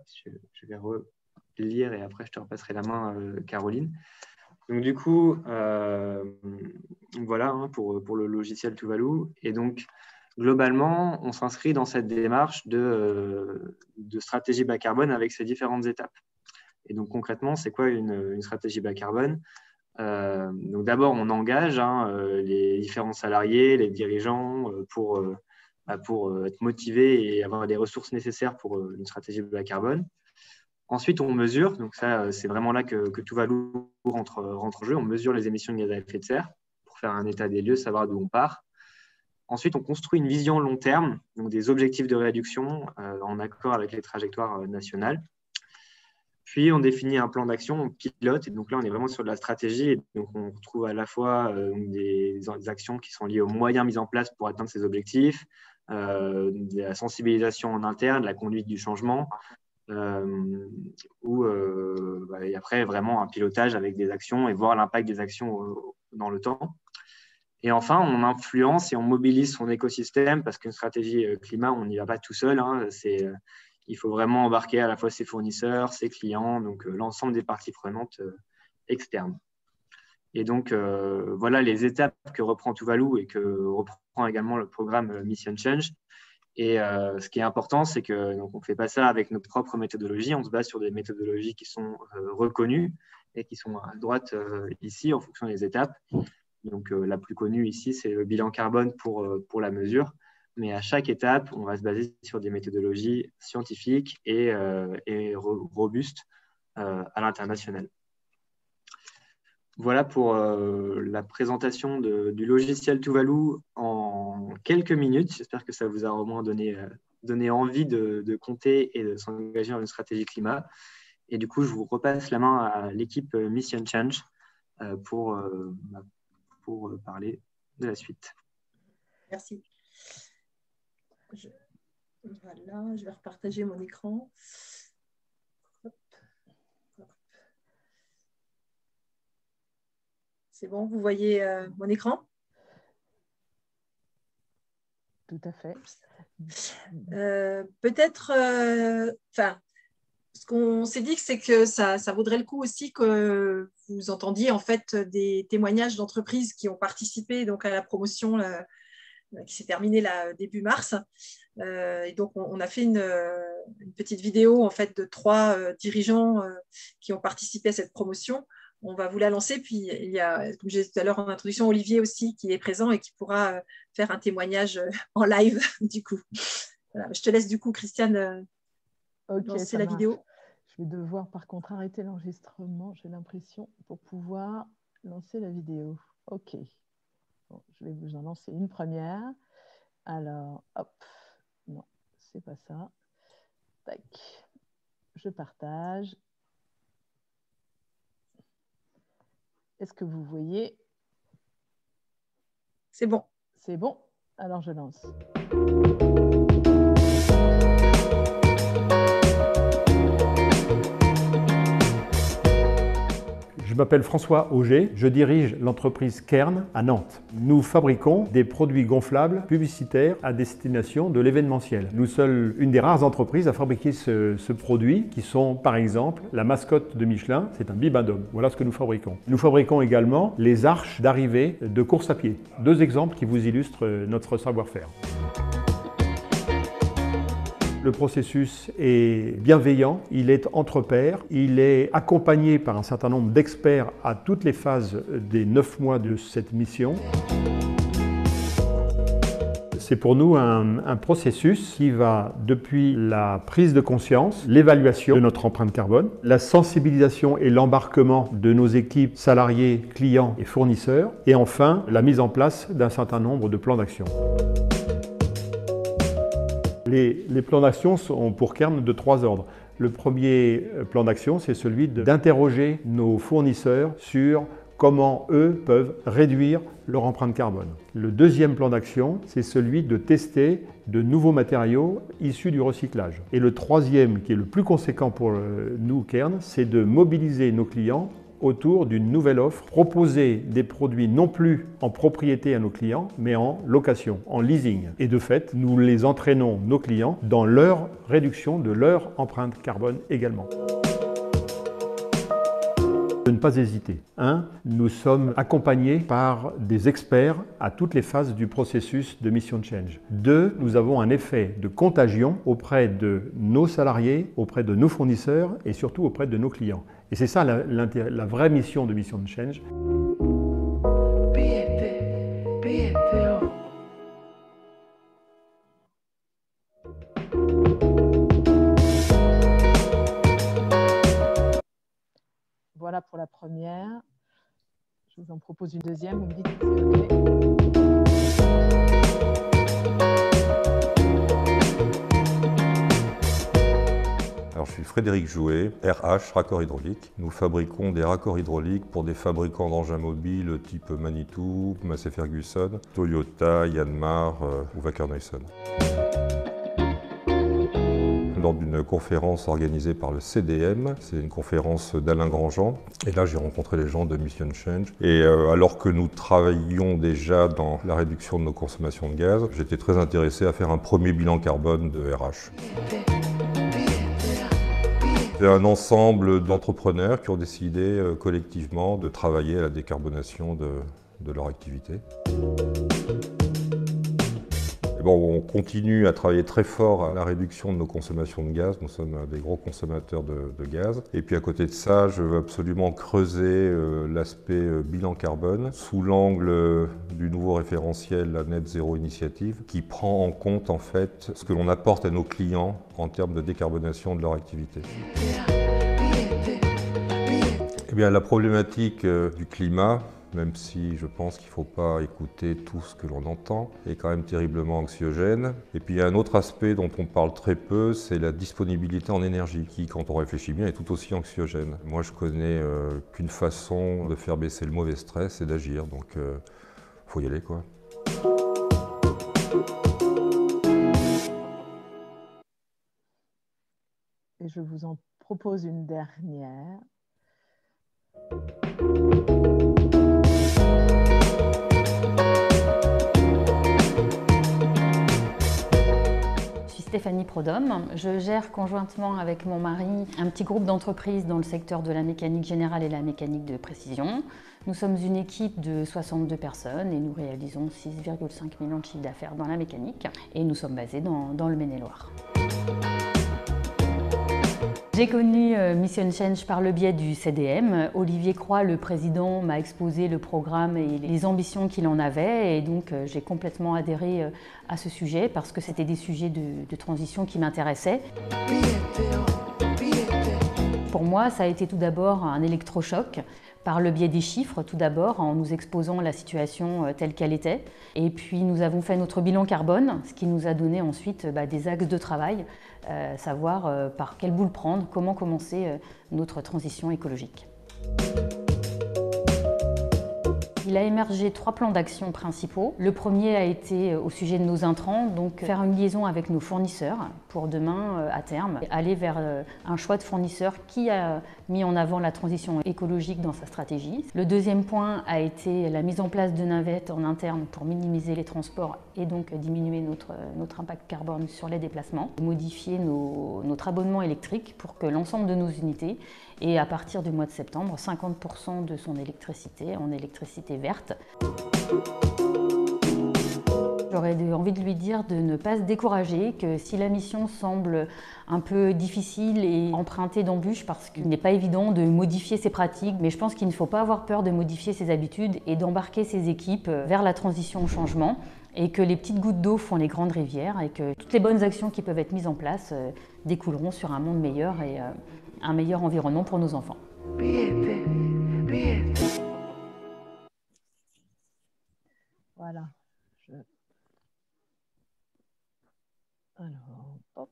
je vais relire et après je te repasserai la main, Caroline. Donc, du coup, voilà pour le logiciel ToValue. Et donc, globalement, on s'inscrit dans cette démarche de stratégie bas carbone avec ces différentes étapes. Et donc, concrètement, c'est quoi une stratégie bas carbone ? Donc, d'abord, on engage les différents salariés, les dirigeants pour être motivés et avoir les ressources nécessaires pour une stratégie bas carbone. Ensuite, on mesure. Donc, ça, c'est vraiment là que ToValue rentre en jeu. On mesure les émissions de gaz à effet de serre pour faire un état des lieux, savoir d'où on part. Ensuite, on construit une vision long terme, donc des objectifs de réduction en accord avec les trajectoires nationales. Puis, on définit un plan d'action, on pilote. Et donc là, on est vraiment sur de la stratégie. Et donc, on retrouve à la fois des actions qui sont liées aux moyens mis en place pour atteindre ces objectifs, de la sensibilisation en interne, la conduite du changement, et après, vraiment un pilotage avec des actions et voir l'impact des actions dans le temps. Et enfin, on influence et on mobilise son écosystème parce qu'une stratégie climat, on n'y va pas tout seul. Hein, il faut vraiment embarquer à la fois ses fournisseurs, ses clients, donc l'ensemble des parties prenantes externes. Et donc, voilà les étapes que reprend Tuvalu et que reprend également le programme Mission Change. Et ce qui est important, c'est que donc, on ne fait pas ça avec nos propres méthodologies, on se base sur des méthodologies qui sont reconnues et qui sont à droite ici en fonction des étapes. Donc, la plus connue ici, c'est le bilan carbone pour la mesure. Mais à chaque étape, on va se baser sur des méthodologies scientifiques et robustes à l'international. Voilà pour la présentation du logiciel Tuvalu en quelques minutes. J'espère que ça vous a au moins donné envie de compter et de s'engager dans une stratégie climat. Et du coup, je vous repasse la main à l'équipe Mission Change pour parler de la suite. Merci. Voilà, je vais repartager mon écran. Hop. C'est bon, vous voyez mon écran? Tout à fait. Peut-être, ce qu'on s'est dit, c'est que ça vaudrait le coup aussi que vous entendiez en fait des témoignages d'entreprises qui ont participé donc, à la promotion qui s'est terminée là, début mars. Et donc, on a fait une petite vidéo en fait, de 3 dirigeants qui ont participé à cette promotion. On va vous la lancer. Puis, il y a, comme je disais tout à l'heure en introduction, Olivier aussi qui est présent et qui pourra faire un témoignage en live du coup. Voilà. Je te laisse du coup, Christiane, lancer la vidéo. Je vais devoir par contre arrêter l'enregistrement, j'ai l'impression, pour pouvoir lancer la vidéo. OK. Bon, je vais vous en lancer une première. Alors, hop. Non, c'est pas ça. Tac. Je partage. Est-ce que vous voyez? C'est bon. C'est bon. Alors, je lance. Je m'appelle François Auger, je dirige l'entreprise Kern à Nantes. Nous fabriquons des produits gonflables publicitaires à destination de l'événementiel. Nous sommes une des rares entreprises à fabriquer ce produit qui sont par exemple la mascotte de Michelin, c'est un bibendum. Voilà ce que nous fabriquons. Nous fabriquons également les arches d'arrivée de course à pied. 2 exemples qui vous illustrent notre savoir-faire. Le processus est bienveillant, il est entre pairs, il est accompagné par un certain nombre d'experts à toutes les phases des 9 mois de cette mission. C'est pour nous un processus qui va depuis la prise de conscience, l'évaluation de notre empreinte carbone, la sensibilisation et l'embarquement de nos équipes salariés, clients et fournisseurs, et enfin la mise en place d'un certain nombre de plans d'action. Les plans d'action sont pour Kern de 3 ordres. Le premier plan d'action, c'est celui d'interroger nos fournisseurs sur comment eux peuvent réduire leur empreinte carbone. Le deuxième plan d'action, c'est celui de tester de nouveaux matériaux issus du recyclage. Et le troisième, qui est le plus conséquent pour nous, Kern, c'est de mobiliser nos clients autour d'une nouvelle offre, proposer des produits non plus en propriété à nos clients, mais en location, en leasing. Et de fait, nous les entraînons, nos clients, dans leur réduction de leur empreinte carbone également. De ne pas hésiter. 1. Nous sommes accompagnés par des experts à toutes les phases du processus de Mission Change. 2. Nous avons un effet de contagion auprès de nos salariés, auprès de nos fournisseurs et surtout auprès de nos clients. Et c'est ça la vraie mission de Mission Change. Voilà pour la première. Je vous en propose une deuxième. Vous me dites que c'est OK. Alors, je suis Frédéric Jouet, RH, raccord hydraulique. Nous fabriquons des raccords hydrauliques pour des fabricants d'engins mobiles type Manitou, Massey Ferguson, Toyota, Yanmar ou Wacker Neuson. Lors d'une conférence organisée par le CDM, c'est une conférence d'Alain Grandjean, et là j'ai rencontré les gens de Mission Change. Et alors que nous travaillions déjà dans la réduction de nos consommations de gaz, j'étais très intéressé à faire un premier bilan carbone de RH. C'est un ensemble d'entrepreneurs qui ont décidé collectivement de travailler à la décarbonation de leur activité. Bon, on continue à travailler très fort à la réduction de nos consommations de gaz. Nous sommes des gros consommateurs de gaz. Et puis à côté de ça, je veux absolument creuser l'aspect bilan carbone sous l'angle du nouveau référentiel, la Net Zero Initiative, qui prend en compte en fait ce que l'on apporte à nos clients en termes de décarbonation de leur activité. Eh bien, la problématique du climat, même si je pense qu'il ne faut pas écouter tout ce que l'on entend, est quand même terriblement anxiogène. Et puis il y a un autre aspect dont on parle très peu, c'est la disponibilité en énergie, qui, quand on réfléchit bien, est tout aussi anxiogène. Moi, je connais qu'une façon de faire baisser le mauvais stress, c'est d'agir, donc faut y aller, quoi. Et je vous en propose une dernière. Stéphanie Prodhomme. Je gère conjointement avec mon mari un petit groupe d'entreprises dans le secteur de la mécanique générale et la mécanique de précision. Nous sommes une équipe de 62 personnes et nous réalisons 6,5 millions de chiffres d'affaires dans la mécanique et nous sommes basés dans le Maine-et-Loire. J'ai connu Mission Change par le biais du CDM. Olivier Croix, le président, m'a exposé le programme et les ambitions qu'il en avait et donc j'ai complètement adhéré à ce sujet parce que c'était des sujets de transition qui m'intéressaient. Pour moi, ça a été tout d'abord un électrochoc par le biais des chiffres, tout d'abord, en nous exposant la situation telle qu'elle était. Et puis, nous avons fait notre bilan carbone, ce qui nous a donné ensuite des axes de travail, savoir par quelle boule prendre, comment commencer notre transition écologique. Il a émergé 3 plans d'action principaux. Le premier a été au sujet de nos intrants, donc faire une liaison avec nos fournisseurs pour demain, à terme, aller vers un choix de fournisseurs qui a mis en avant la transition écologique dans sa stratégie. Le deuxième point a été la mise en place de navettes en interne pour minimiser les transports et donc diminuer notre impact carbone sur les déplacements. Modifier notre abonnement électrique pour que l'ensemble de nos unités ait à partir du mois de septembre 50% de son électricité en électricité verte. J'aurais envie de lui dire de ne pas se décourager, que si la mission semble un peu difficile et empruntée d'embûches parce qu'il n'est pas évident de modifier ses pratiques, mais je pense qu'il ne faut pas avoir peur de modifier ses habitudes et d'embarquer ses équipes vers la transition au changement et que les petites gouttes d'eau font les grandes rivières et que toutes les bonnes actions qui peuvent être mises en place découleront sur un monde meilleur et un meilleur environnement pour nos enfants. Voilà. Alors, hop,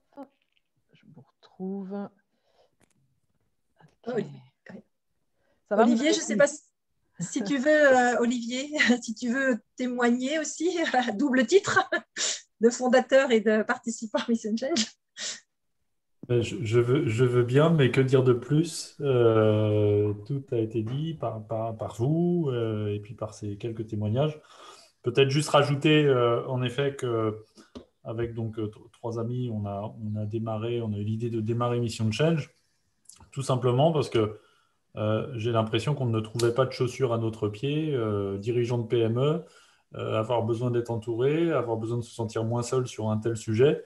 je vous retrouve. Okay. Ça va, Olivier, je ne sais pas si tu veux, Olivier, si tu veux témoigner aussi, à double titre, de fondateur et de participant à Mission Change. Je veux bien, mais que dire de plus? Tout a été dit par vous et puis par ces quelques témoignages. Peut-être juste rajouter en effet qu'avec donc 3 amis, on a eu l'idée de démarrer Mission Change, tout simplement parce que j'ai l'impression qu'on ne trouvait pas de chaussures à notre pied, dirigeant de PME, avoir besoin d'être entouré, avoir besoin de se sentir moins seul sur un tel sujet.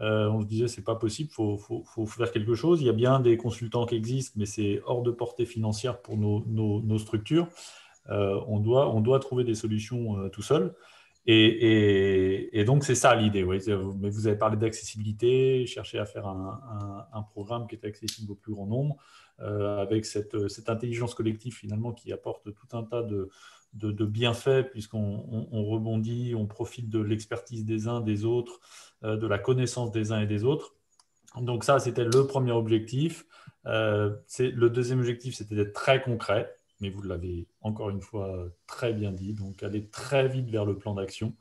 On se disait c'est pas possible, faut faire quelque chose. Il y a bien des consultants qui existent, mais c'est hors de portée financière pour nos structures. On doit trouver des solutions tout seul. Et donc c'est ça l'idée. Oui. Mais vous avez parlé d'accessibilité, chercher à faire un programme qui est accessible au plus grand nombre, avec cette intelligence collective finalement qui apporte tout un tas de bienfaits, puisqu'on rebondit, on profite de l'expertise des uns, des autres, de la connaissance des uns et des autres. Donc ça, c'était le premier objectif. Le deuxième objectif, c'était d'être très concret, mais vous l'avez encore une fois très bien dit, donc aller très vite vers le plan d'action.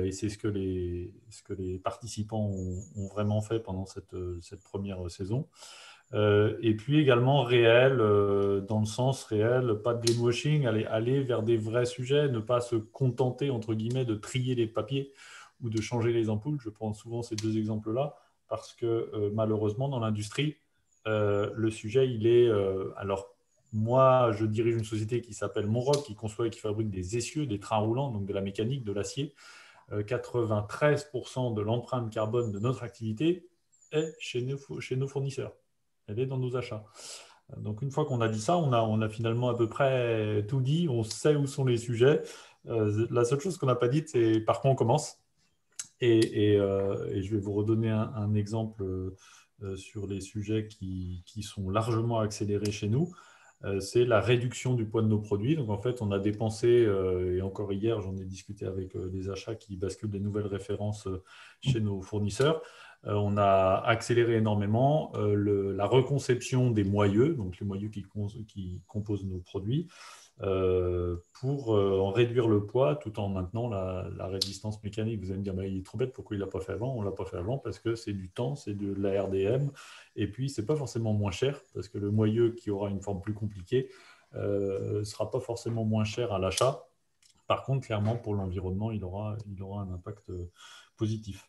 Et c'est ce que les participants ont vraiment fait pendant cette première saison. Et puis également réel, dans le sens réel, pas de greenwashing, aller vers des vrais sujets, ne pas se contenter, entre guillemets, de trier les papiers ou de changer les ampoules. Je prends souvent ces deux exemples-là parce que malheureusement, dans l'industrie, le sujet, il est... alors, moi, je dirige une société qui s'appelle Monroc, qui conçoit et qui fabrique des essieux, des trains roulants, donc de la mécanique, de l'acier. 93% de l'empreinte carbone de notre activité est chez nos fournisseurs. Elle est dans nos achats. Donc, une fois qu'on a dit ça, on a finalement à peu près tout dit. On sait où sont les sujets. La seule chose qu'on n'a pas dite, c'est par quoi on commence. Et je vais vous redonner un exemple sur les sujets qui sont largement accélérés chez nous. C'est la réduction du poids de nos produits. Donc, en fait, on a dépensé, et encore hier, j'en ai discuté avec les achats qui basculent des nouvelles références chez nos fournisseurs. On a accéléré énormément la reconception des moyeux, donc les moyeux qui composent nos produits, pour en réduire le poids tout en maintenant la résistance mécanique. Vous allez me dire, il est trop bête, pourquoi il ne l'a pas fait avant? On ne l'a pas fait avant parce que c'est du temps, c'est de la RDM, et puis ce n'est pas forcément moins cher, parce que le moyeu qui aura une forme plus compliquée ne sera pas forcément moins cher à l'achat. Par contre, clairement, pour l'environnement, il aura un impact positif.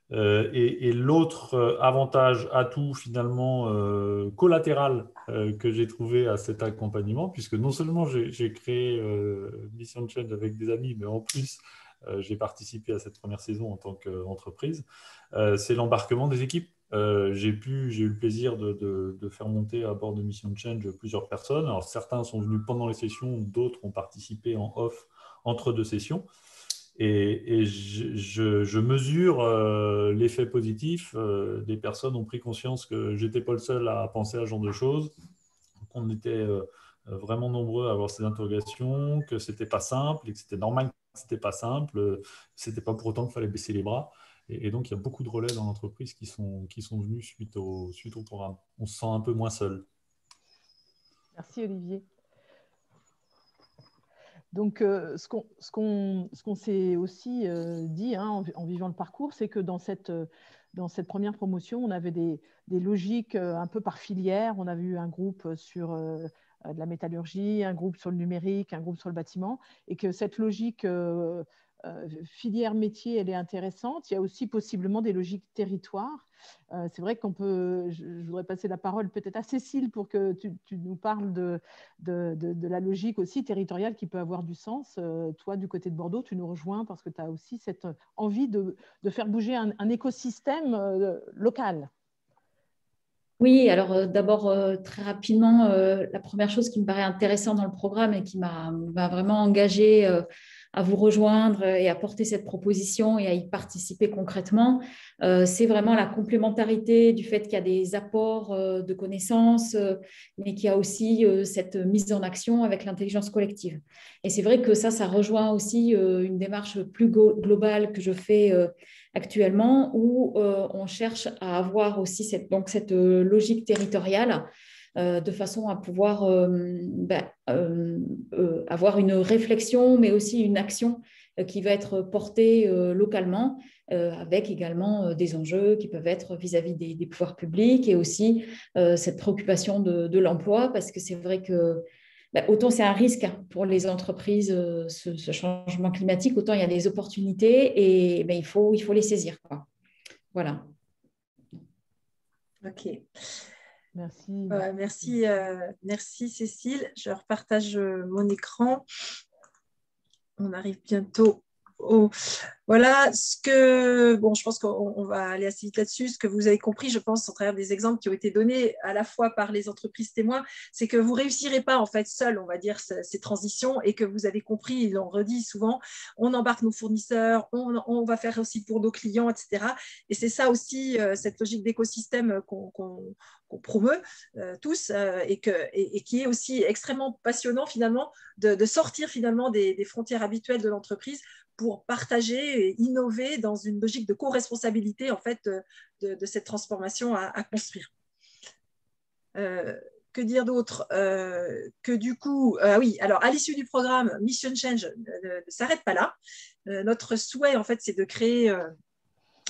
Et l'autre avantage, atout finalement collatéral que j'ai trouvé à cet accompagnement, puisque non seulement j'ai créé Mission Change avec des amis, mais en plus j'ai participé à cette première saison en tant qu'entreprise, c'est l'embarquement des équipes. J'ai eu le plaisir de faire monter à bord de Mission Change plusieurs personnes. Alors certains sont venus pendant les sessions, d'autres ont participé en off entre deux sessions. Et je mesure l'effet positif. Les personnes ont pris conscience que je n'étais pas le seul à penser à ce genre de choses, qu'on était vraiment nombreux à avoir ces interrogations, que ce n'était pas simple et que c'était normal que ce n'était pas simple. Ce n'était pas pour autant qu'il fallait baisser les bras. Et donc, il y a beaucoup de relais dans l'entreprise qui sont venus suite au programme. On se sent un peu moins seul. Merci Olivier. Donc, ce qu'on s'est aussi dit en vivant le parcours, c'est que dans cette première promotion, on avait des logiques un peu par filière. On avait eu un groupe sur de la métallurgie, un groupe sur le numérique, un groupe sur le bâtiment, et que cette logique filière métier, elle est intéressante. Il y a aussi possiblement des logiques territoires. C'est vrai qu'on peut, je voudrais passer la parole peut-être à Cécile pour que tu nous parles de la logique aussi territoriale qui peut avoir du sens. Toi, du côté de Bordeaux, tu nous rejoins parce que tu as aussi cette envie de faire bouger un écosystème local. Oui, alors d'abord, très rapidement, la première chose qui me paraît intéressante dans le programme et qui m'a vraiment engagée à vous rejoindre et à porter cette proposition et à y participer concrètement, c'est vraiment la complémentarité du fait qu'il y a des apports de connaissances, mais qu'il y a aussi cette mise en action avec l'intelligence collective. Et c'est vrai que ça rejoint aussi une démarche plus globale que je fais actuellement, où on cherche à avoir aussi cette logique territoriale de façon à pouvoir avoir une réflexion, mais aussi une action qui va être portée localement, avec également des enjeux qui peuvent être vis-à-vis des pouvoirs publics et aussi cette préoccupation de l'emploi, parce que c'est vrai que autant c'est un risque pour les entreprises, ce changement climatique, autant il y a des opportunités et il faut les saisir, quoi. Voilà. Ok. Merci. Merci Cécile. Je repartage mon écran. On arrive bientôt Voilà, je pense qu'on va aller assez vite là-dessus. Ce que vous avez compris, je pense, au travers des exemples qui ont été donnés à la fois par les entreprises témoins, c'est que vous ne réussirez pas en fait seul, on va dire, ces transitions, et que vous avez compris, ils l'ont redit souvent, on embarque nos fournisseurs, on va faire aussi pour nos clients, etc. Et c'est ça aussi, cette logique d'écosystème qu'on promeut tous et qui est aussi extrêmement passionnant finalement de sortir finalement des frontières habituelles de l'entreprise pour partager et innover dans une logique de co-responsabilité en fait, de cette transformation à construire. Que dire d'autre que du coup, oui, alors à l'issue du programme, Mission Change ne s'arrête pas là. Notre souhait, en fait, c'est de créer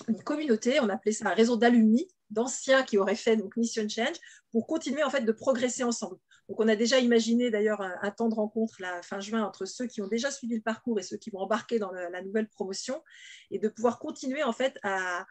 une communauté, on appelait ça un réseau d'alumni, d'anciens qui auraient fait donc Mission Change, pour continuer en fait de progresser ensemble. Donc on a déjà imaginé d'ailleurs un temps de rencontre la fin juin entre ceux qui ont déjà suivi le parcours et ceux qui vont embarquer dans la nouvelle promotion, et de pouvoir continuer en fait à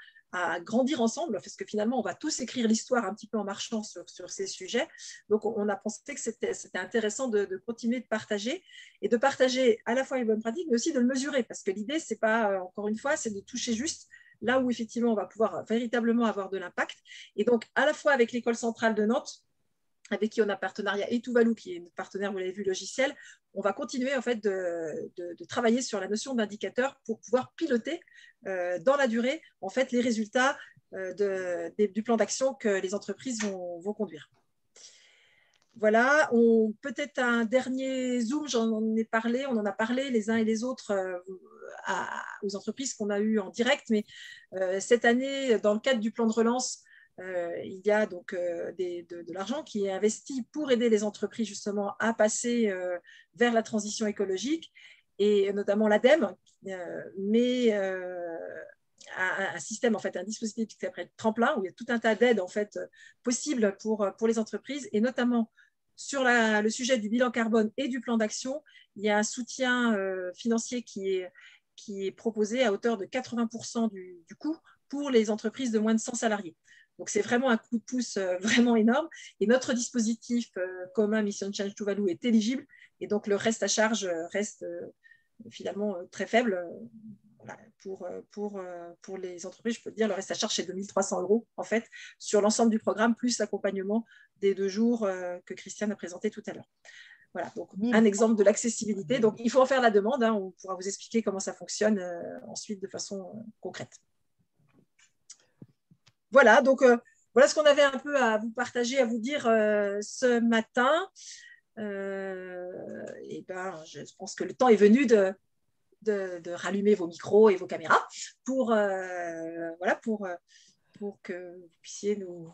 grandir ensemble, parce que finalement, on va tous écrire l'histoire un petit peu en marchant sur ces sujets. Donc, on a pensé que c'était intéressant de continuer de partager, et de partager à la fois les bonnes pratiques, mais aussi de le mesurer, parce que l'idée, c'est pas, encore une fois, c'est de toucher juste là où, effectivement, on va pouvoir véritablement avoir de l'impact. Et donc, à la fois avec l'École centrale de Nantes, avec qui on a un partenariat, et Tuvalu, qui est notre partenaire, vous l'avez vu, logiciel, on va continuer en fait de travailler sur la notion d'indicateur pour pouvoir piloter dans la durée en fait les résultats du plan d'action que les entreprises vont conduire. Voilà, peut-être un dernier zoom, j'en ai parlé, on en a parlé les uns et les autres aux entreprises qu'on a eues en direct, mais cette année, dans le cadre du plan de relance, il y a donc de l'argent qui est investi pour aider les entreprises justement à passer vers la transition écologique, et notamment l'ADEME, mais un système, en fait, un dispositif qui s'appelle Tremplin, où il y a tout un tas d'aides en fait, possibles pour les entreprises, et notamment sur le sujet du bilan carbone et du plan d'action, il y a un soutien financier qui est proposé à hauteur de 80% du coût pour les entreprises de moins de 100 salariés. Donc, c'est vraiment un coup de pouce vraiment énorme. Et notre dispositif commun Mission Change Tuvalu est éligible. Et donc, le reste à charge reste finalement très faible. Voilà, pour les entreprises, je peux dire, le reste à charge, c'est 2 300 € en fait, sur l'ensemble du programme, plus l'accompagnement des 2 jours que Christiane a présenté tout à l'heure. Voilà, donc un exemple de l'accessibilité. Donc, il faut en faire la demande. Hein, on pourra vous expliquer comment ça fonctionne ensuite de façon concrète. Voilà, donc voilà ce qu'on avait un peu à vous partager, à vous dire ce matin. Et ben, je pense que le temps est venu de rallumer vos micros et vos caméras pour que vous puissiez nous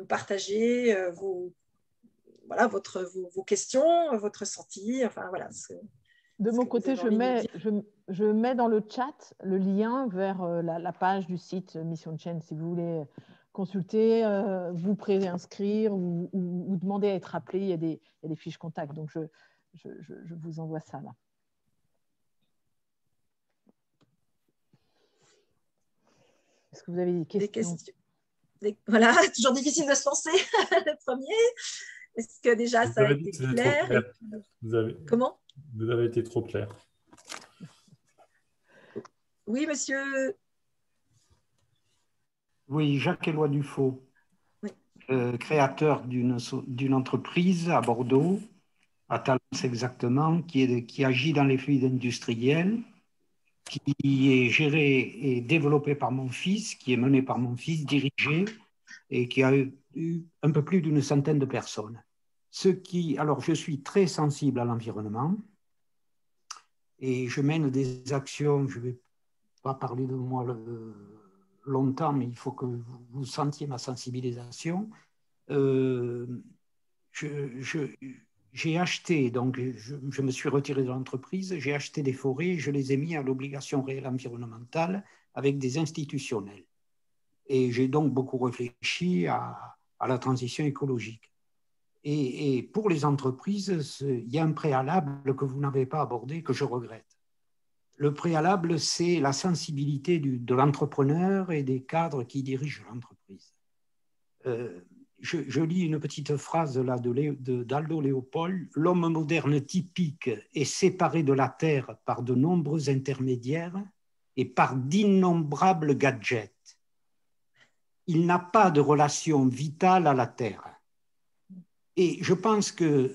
partager vos questions, votre ressenti. Enfin, voilà. De mon côté, je mets dans le chat le lien vers la page du site Mission Change si vous voulez consulter, vous préinscrire ou demander à être appelé. Il y a des fiches contacts. Donc, je vous envoie ça là. Est-ce que vous avez des questions? Voilà, toujours difficile de se lancer, le premier. Est-ce que déjà ça a été clair? Comment? Vous avez été trop clair. Oui, monsieur. Oui, Jacques-Éloi Dufaux, oui. Créateur d'une entreprise à Bordeaux, à Talence exactement, qui agit dans les fluides industriels, qui est géré et développé par mon fils, qui est mené par mon fils, dirigé, et qui a eu un peu plus d'une centaine de personnes. Alors, je suis très sensible à l'environnement et je mène des actions, je ne vais pas parler de moi longtemps, mais il faut que vous sentiez ma sensibilisation. J'ai acheté, donc je me suis retiré de l'entreprise, j'ai acheté des forêts, je les ai mis à l'obligation réelle environnementale avec des institutionnels. Et j'ai donc beaucoup réfléchi à la transition écologique. Et pour les entreprises, il y a un préalable que vous n'avez pas abordé, que je regrette. Le préalable, c'est la sensibilité de l'entrepreneur et des cadres qui dirigent l'entreprise. Je lis une petite phrase là d'Aldo Léopold. « L'homme moderne typique est séparé de la Terre par de nombreux intermédiaires et par d'innombrables gadgets. Il n'a pas de relation vitale à la Terre. » Et je pense que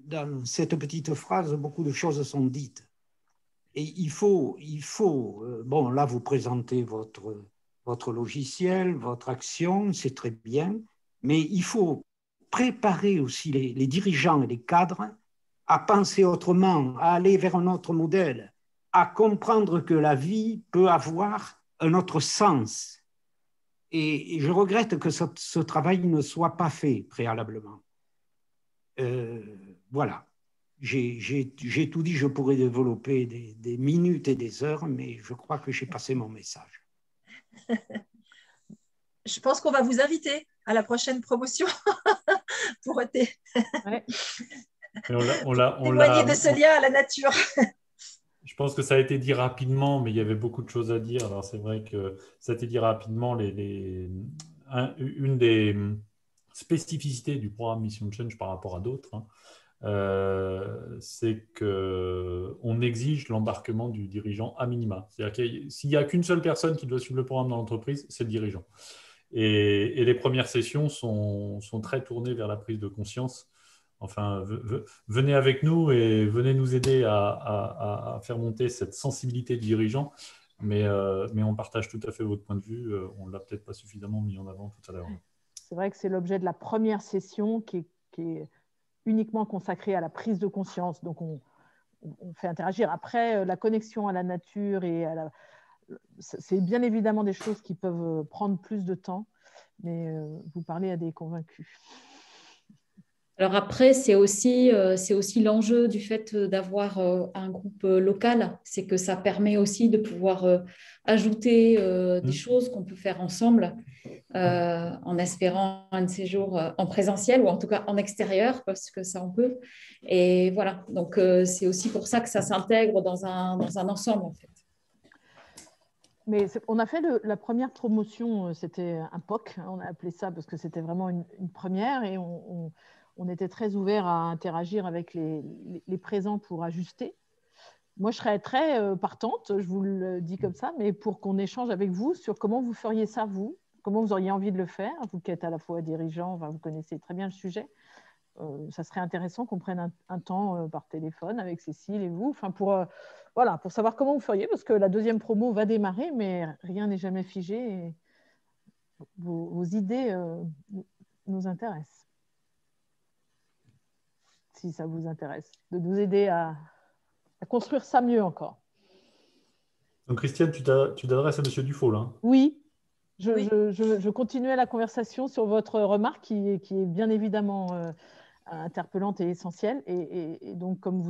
dans cette petite phrase, beaucoup de choses sont dites. Et il faut bon, là, vous présentez votre logiciel, votre action, c'est très bien, mais il faut préparer aussi les dirigeants et les cadres à penser autrement, à aller vers un autre modèle. à comprendre que la vie peut avoir un autre sens. Et je regrette que ce travail ne soit pas fait préalablement. Voilà. J'ai tout dit, je pourrais développer des minutes et des heures, mais je crois que j'ai passé mon message. Je pense qu'on va vous inviter à la prochaine promotion pour témoigner de ce lien à la nature. Je pense que ça a été dit rapidement, mais il y avait beaucoup de choses à dire. Alors c'est vrai que ça a été dit rapidement. Une des spécificités du programme Mission Change par rapport à d'autres, c'est qu'on exige l'embarquement du dirigeant à minima. C'est-à-dire que s'il n'y a qu'une seule personne qui doit suivre le programme dans l'entreprise, c'est le dirigeant. Et les premières sessions sont très tournées vers la prise de conscience. Enfin, venez avec nous et venez nous aider à faire monter cette sensibilité de dirigeant. Mais on partage tout à fait votre point de vue. On ne l'a peut-être pas suffisamment mis en avant tout à l'heure. C'est vrai que c'est l'objet de la première session qui est uniquement consacrée à la prise de conscience. Donc, on fait interagir. Après, la connexion à la nature et c'est bien évidemment des choses qui peuvent prendre plus de temps, mais vous parlez à des convaincus. Alors après, c'est aussi l'enjeu du fait d'avoir un groupe local, c'est que ça permet aussi de pouvoir ajouter des choses qu'on peut faire ensemble en espérant un de ces jours en présentiel ou en tout cas en extérieur, parce que ça on peut. Et voilà, donc c'est aussi pour ça que ça s'intègre dans un ensemble en fait. Mais on a fait la première promotion, c'était un POC, on a appelé ça parce que c'était vraiment une première et on était très ouvert à interagir avec les présents pour ajuster. Moi, je serais très partante, je vous le dis comme ça, mais pour qu'on échange avec vous sur comment vous feriez ça, vous, comment vous auriez envie de le faire, vous qui êtes à la fois dirigeant, vous connaissez très bien le sujet. Ça serait intéressant qu'on prenne un temps par téléphone avec Cécile et vous, pour savoir comment vous feriez, parce que la deuxième promo va démarrer, mais rien n'est jamais figé. Et vos idées nous intéressent. Si ça vous intéresse, de nous aider à construire ça mieux encore. Donc Christiane, tu t'adresses à M. Dufault, là. Oui. Je continuais la conversation sur votre remarque qui est bien évidemment interpellante et essentielle. Et donc, comme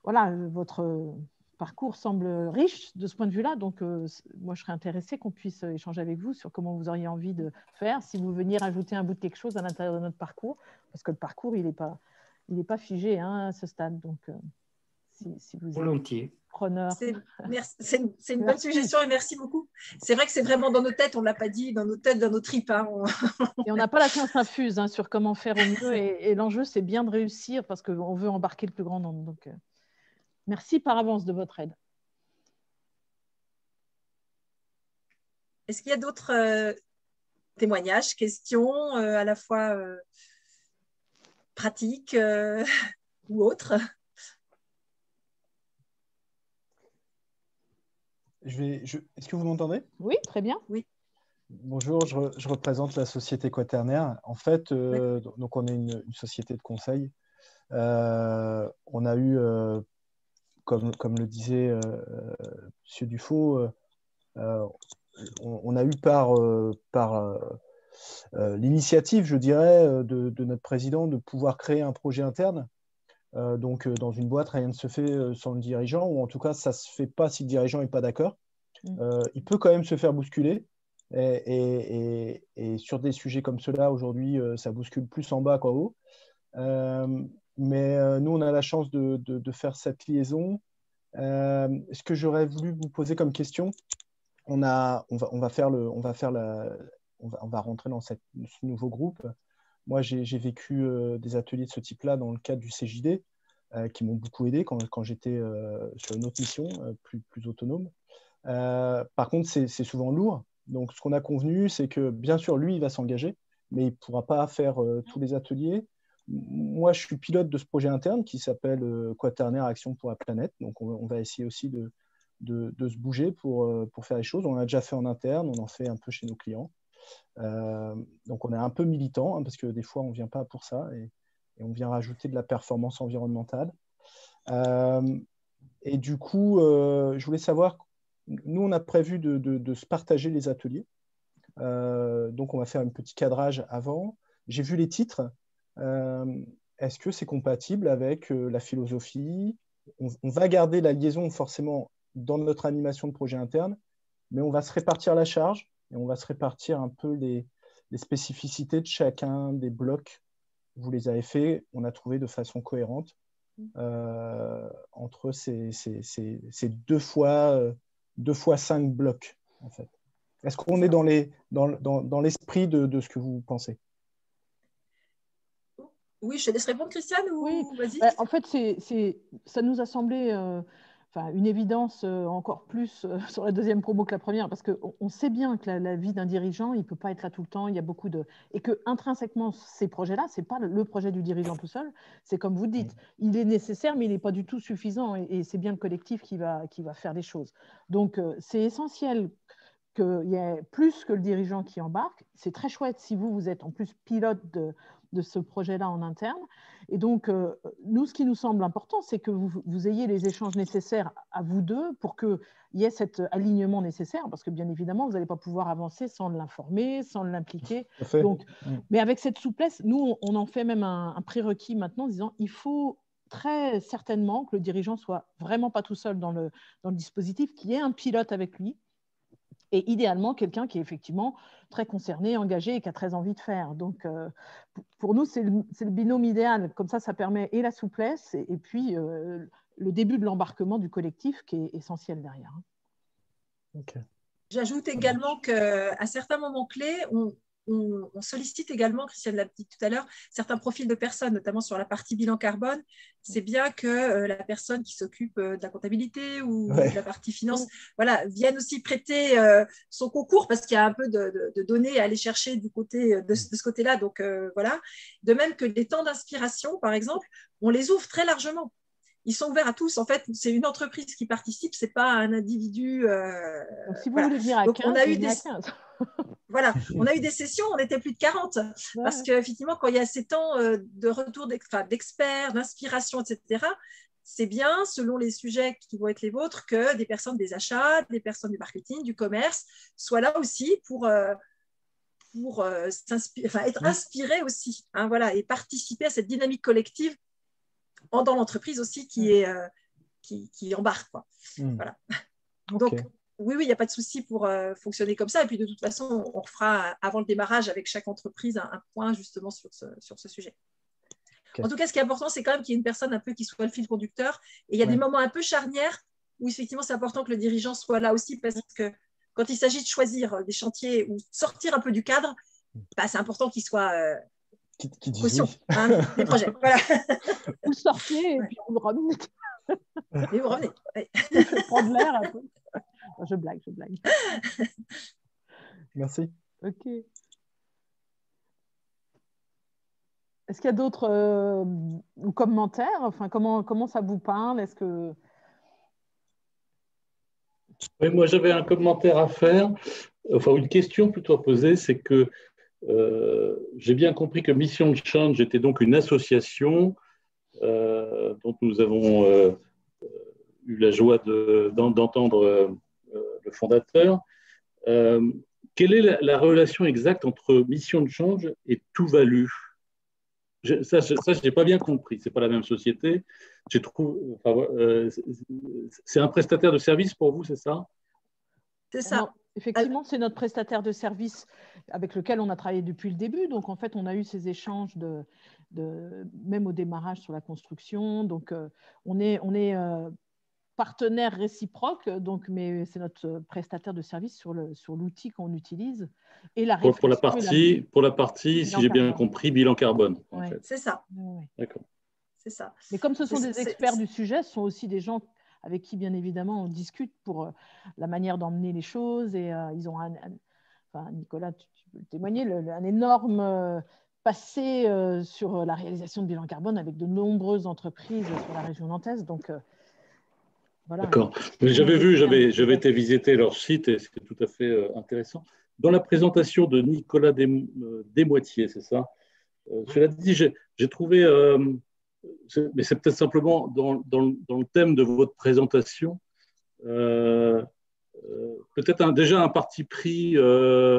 votre parcours semble riche de ce point de vue-là, donc moi, je serais intéressée qu'on puisse échanger avec vous sur comment vous auriez envie de faire, si vous veniez rajouter un bout de quelque chose à l'intérieur de notre parcours, parce que le parcours, il n'est pas figé à ce stade. Donc, si vous volontiers. Preneur. C'est une bonne suggestion et merci beaucoup. C'est vrai que c'est vraiment dans nos têtes, on ne l'a pas dit, dans nos têtes, dans nos tripes. Et on n'a pas la science infuse sur comment faire au mieux. Et l'enjeu, c'est bien de réussir parce qu'on veut embarquer le plus grand nombre. Donc, merci par avance de votre aide. Est-ce qu'il y a d'autres témoignages, questions, à la fois pratiques ou autres? Est-ce que vous m'entendez? Oui, très bien. Oui. Bonjour, je représente la société Quaternaire. En fait, donc on est une société de conseil. On a eu, comme le disait M. Dufault, on a eu par l'initiative, je dirais, de notre président de pouvoir créer un projet interne. Donc, dans une boîte, rien ne se fait sans le dirigeant, ou en tout cas, ça ne se fait pas si le dirigeant n'est pas d'accord. Il peut quand même se faire bousculer. Et sur des sujets comme ceux-là, aujourd'hui, ça bouscule plus en bas qu'en haut. Mais nous, on a la chance de faire cette liaison. Ce que j'aurais voulu vous poser comme question, on va rentrer dans ce nouveau groupe. Moi, j'ai vécu des ateliers de ce type-là dans le cadre du CJD, qui m'ont beaucoup aidé quand j'étais sur une autre mission plus autonome. Par contre, c'est souvent lourd. Donc, ce qu'on a convenu, c'est que, bien sûr, lui, il va s'engager, mais il ne pourra pas faire tous les ateliers. Moi, je suis pilote de ce projet interne qui s'appelle Quaternaire Action pour la planète. Donc, on va essayer aussi de se bouger pour faire les choses. On l'a déjà fait en interne, on en fait un peu chez nos clients. Donc, on est un peu militant, parce que des fois, on ne vient pas pour ça et on vient rajouter de la performance environnementale. Et du coup, je voulais savoir, nous, on a prévu de se partager les ateliers. Donc, on va faire un petit cadrage avant. J'ai vu les titres. Est-ce que c'est compatible avec la philosophie? On va garder la liaison forcément dans notre animation de projet interne, mais on va se répartir la charge et on va se répartir un peu les spécificités de chacun des blocs. Vous les avez fait, on a trouvé de façon cohérente entre ces 2 fois 5 blocs, en fait. Est-ce qu'on est dans l'esprit de ce que vous pensez? Oui, je te laisse répondre, Christiane, ou Oui, vas-y. en fait, ça nous a semblé une évidence encore plus sur la deuxième promo que la première, parce qu'on sait bien que la vie d'un dirigeant, il ne peut pas être là tout le temps, il y a beaucoup de... Et que intrinsèquement, ces projets-là, ce n'est pas le projet du dirigeant tout seul, c'est comme vous dites, il est nécessaire, mais il n'est pas du tout suffisant, et c'est bien le collectif qui va faire les choses. Donc, c'est essentiel qu'il y ait plus que le dirigeant qui embarque. C'est très chouette si vous êtes en plus pilote de ce projet-là en interne. Et donc, nous, ce qui nous semble important, c'est que vous ayez les échanges nécessaires à vous deux pour qu'il y ait cet alignement nécessaire, parce que bien évidemment, vous n'allez pas pouvoir avancer sans l'informer, sans l'impliquer. Donc, mais avec cette souplesse, nous, on en fait même un prérequis maintenant, en disant il faut très certainement que le dirigeant soit vraiment pas tout seul dans le dispositif, qu'il y ait un pilote avec lui, et idéalement quelqu'un qui est effectivement très concerné, engagé et qui a très envie de faire. Donc, pour nous, c'est le binôme idéal. Comme ça permet et la souplesse et puis le début de l'embarquement du collectif qui est essentiel derrière. Okay. J'ajoute également qu'à certains moments clés, on sollicite également, Christiane l'a dit tout à l'heure, certains profils de personnes, notamment sur la partie bilan carbone. C'est bien que la personne qui s'occupe de la comptabilité ou de la partie finance vienne aussi prêter son concours, parce qu'il y a un peu de données à aller chercher du côté, de ce côté-là. Donc, voilà. De même que les temps d'inspiration, par exemple, on les ouvre très largement. Ils sont ouverts à tous. En fait, c'est une entreprise qui participe, ce n'est pas un individu. Donc, si vous voulez venir à 15, on a eu à 15. Voilà, on a eu des sessions, on était plus de 40, parce qu'effectivement, quand il y a ces temps de retour d'experts, d'inspiration, etc., c'est bien, selon les sujets qui vont être les vôtres, que des personnes des achats, des personnes du marketing, du commerce, soient là aussi pour être inspirées aussi, hein, voilà, et participer à cette dynamique collective dans l'entreprise aussi qui embarque, quoi. Voilà. Donc, oui, il n'y a pas de souci pour fonctionner comme ça. Et puis, de toute façon, on refera avant le démarrage avec chaque entreprise un point justement sur ce sujet. En tout cas, ce qui est important, c'est quand même qu'il y ait une personne un peu qui soit le fil conducteur. Et il y a des moments un peu charnières où, effectivement, c'est important que le dirigeant soit là aussi, parce que quand il s'agit de choisir des chantiers ou sortir un peu du cadre, c'est important qu'il soit qui dit caution des projets. Voilà. Vous sortez et puis vous revenez. Et vous revenez. Prendre l'air un peu. Je blague. Merci. Ok. Est-ce qu'il y a d'autres commentaires? Enfin, comment ça vous parle? Est-ce que... Oui, moi, j'avais un commentaire à faire, enfin une question plutôt à poser, c'est que j'ai bien compris que Mission Change était donc une association dont nous avons eu la joie d'entendre le fondateur. Quelle est la relation exacte entre Mission Change et Tuvalu? Ça, je n'ai pas bien compris. Ce n'est pas la même société. C'est un prestataire de service pour vous, c'est ça? C'est ça. Non, effectivement, c'est notre prestataire de service avec lequel on a travaillé depuis le début. Donc, en fait, on a eu ces échanges même au démarrage sur la construction. Donc, on est partenaire réciproque, mais c'est notre prestataire de service sur l'outil qu'on utilise. Et pour la partie, si j'ai bien compris, bilan carbone. En fait. C'est ça. Ouais. D'accord. C'est ça. Mais comme ce sont des experts du sujet, ce sont aussi des gens avec qui, bien évidemment, on discute pour la manière d'emmener les choses. Et ils ont Nicolas, tu peux témoigner, un énorme passé sur la réalisation de bilan carbone avec de nombreuses entreprises sur la région nantaise. Donc, voilà. D'accord. J'avais été visiter leur site et c'est tout à fait intéressant. Dans la présentation de Nicolas Desmoitiers, c'est ça? Cela dit, j'ai trouvé mais c'est peut-être simplement dans le thème de votre présentation, peut-être déjà un parti pris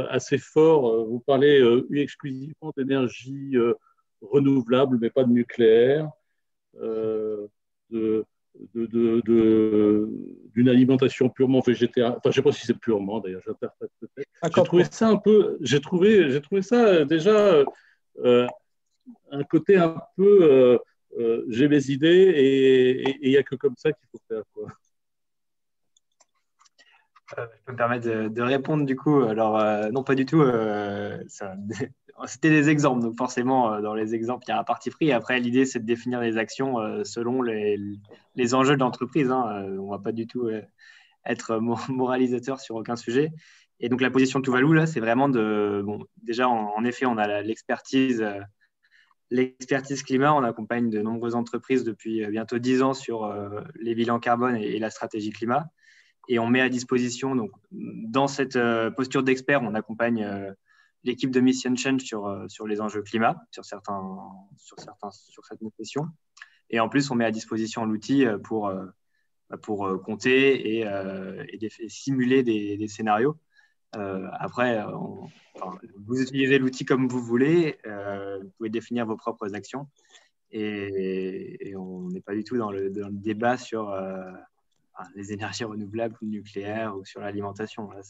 assez fort. Vous parlez exclusivement d'énergie renouvelable, mais pas de nucléaire, d'une alimentation purement végétarienne. Enfin, je ne sais pas si c'est purement, d'ailleurs, j'interprète peut-être. J'ai trouvé ça déjà un côté un peu j'ai mes idées et il n'y a que comme ça qu'il faut faire, quoi. Je peux me permettre de répondre du coup. Alors, non, pas du tout. C'était des exemples. Donc, forcément, dans les exemples, il y a un parti pris. Et après, l'idée, c'est de définir les actions selon les enjeux de l'entreprise. Hein. On ne va pas du tout être moralisateur sur aucun sujet. Et donc, la position de Tuvalu, là, c'est vraiment de. Bon, déjà, en effet, on a l'expertise climat. On accompagne de nombreuses entreprises depuis bientôt 10 ans sur les bilans carbone et la stratégie climat. Et on met à disposition, donc, dans cette posture d'expert, on accompagne l'équipe de Mission Change sur les enjeux climat, sur certaines questions. Et en plus, on met à disposition l'outil pour compter et simuler des scénarios. Après, vous utilisez l'outil comme vous voulez, vous pouvez définir vos propres actions. Et on n'est pas du tout dans le débat sur les énergies renouvelables ou nucléaires ou sur l'alimentation. Là,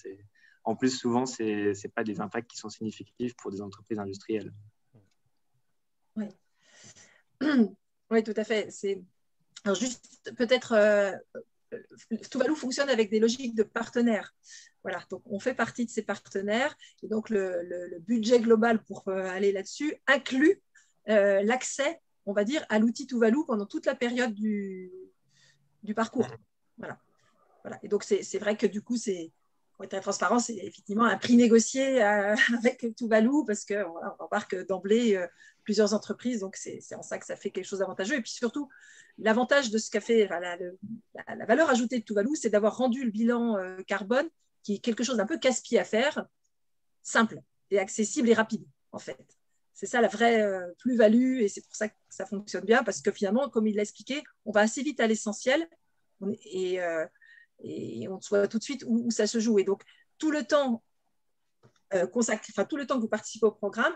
en plus, souvent, ce n'est pas des impacts qui sont significatifs pour des entreprises industrielles. Oui, oui, tout à fait. Alors juste peut-être, Tuvalu fonctionne avec des logiques de partenaires. Voilà, donc on fait partie de ces partenaires et donc le budget global pour aller là-dessus inclut l'accès, on va dire, à l'outil Tuvalu pendant toute la période du parcours. Voilà. Et donc, c'est vrai que du coup, pour être très transparent, c'est effectivement un prix négocié avec Tuvalu parce qu'on embarque d'emblée plusieurs entreprises. Donc, c'est en ça que ça fait quelque chose d'avantageux. Et puis surtout, l'avantage de ce qu'a fait la valeur ajoutée de Tuvalu, c'est d'avoir rendu le bilan carbone, qui est quelque chose d'un peu casse-pied à faire, simple et accessible et rapide, en fait. C'est ça la vraie plus-value et c'est pour ça que ça fonctionne bien parce que finalement, comme il l'a expliqué, on va assez vite à l'essentiel et on voit tout de suite où ça se joue. Et donc, tout le temps tout le temps que vous participez au programme,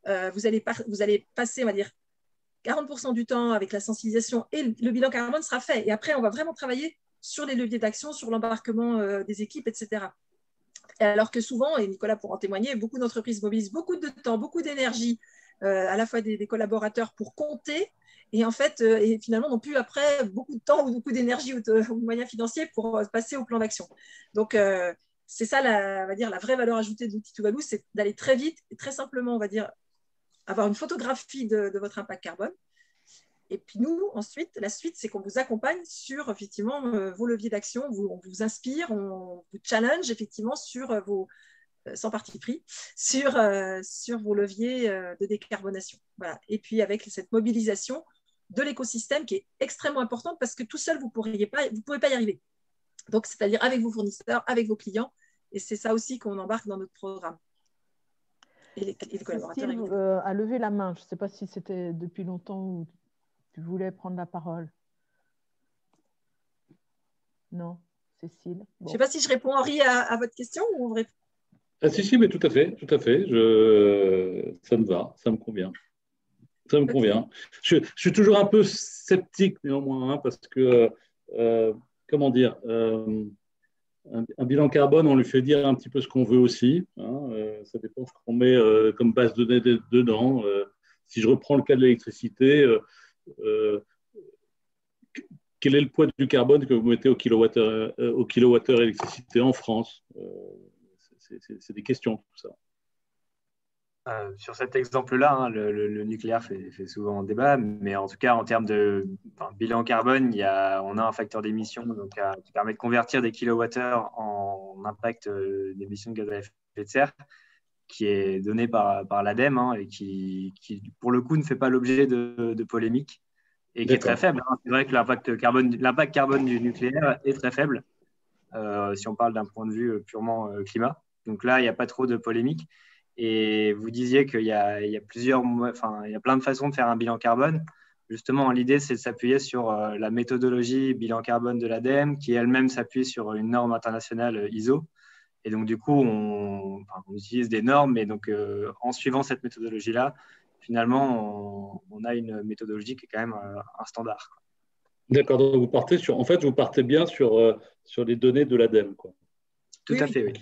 vous allez passer, on va dire, 40% du temps avec la sensibilisation et le bilan carbone sera fait. Et après, on va vraiment travailler sur les leviers d'action, sur l'embarquement des équipes, etc. Alors que souvent, et Nicolas pourra en témoigner, beaucoup d'entreprises mobilisent beaucoup de temps, beaucoup d'énergie, à la fois des collaborateurs pour compter, et en fait, et finalement, n'ont plus après beaucoup de temps ou beaucoup d'énergie ou de moyens financiers pour passer au plan d'action. Donc, c'est ça, on va dire, la vraie valeur ajoutée de l'outil Tuvalu, c'est d'aller très vite et très simplement, on va dire, avoir une photographie de votre impact carbone. Et puis nous, ensuite, la suite, c'est qu'on vous accompagne sur, effectivement, vos leviers d'action, on vous inspire, on vous challenge, effectivement, sur vos, sans parti pris, sur vos leviers de décarbonation. Voilà. Et puis, avec cette mobilisation de l'écosystème qui est extrêmement importante parce que tout seul, vous ne pouvez pas y arriver. Donc, c'est-à-dire avec vos fournisseurs, avec vos clients. Et c'est ça aussi qu'on embarque dans notre programme. Et les collaborateurs. Cécile a levé la main. Je ne sais pas si c'était depuis longtemps ou tu voulais prendre la parole. Non, Cécile. Bon. Je ne sais pas si je réponds, Henri, à votre question ou on répond. Si, mais tout à fait. Ça me va, ça me convient. Ça me convient. Je suis toujours un peu sceptique néanmoins, hein, parce que, comment dire, un bilan carbone, on lui fait dire un petit peu ce qu'on veut aussi. Hein, ça dépend ce qu'on met comme base de données dedans. Si je reprends le cas de l'électricité, quel est le poids du carbone que vous mettez au kilowattheure électricité en France? C'est des questions, tout ça. Sur cet exemple-là, hein, le nucléaire fait souvent débat, mais en tout cas, en termes de bilan carbone, on a un facteur d'émission qui permet de convertir des kilowattheures en impact d'émissions de gaz à effet de serre, qui est donné par l'ADEME hein, et qui, pour le coup, ne fait pas l'objet de polémiques et qui est très faible. Hein. C'est vrai que l'impact carbone du nucléaire est très faible si on parle d'un point de vue purement climat. Donc là, il n'y a pas trop de polémiques. Et vous disiez qu'il y a plein de façons de faire un bilan carbone. justement, l'idée, c'est de s'appuyer sur la méthodologie bilan carbone de l'ADEME, qui elle-même s'appuie sur une norme internationale ISO. Et donc, du coup, on utilise des normes, mais donc, en suivant cette méthodologie-là, finalement, on a une méthodologie qui est quand même un standard, quoi. D'accord, donc vous partez bien sur les données de l'ADEME, quoi. Tout à fait, oui.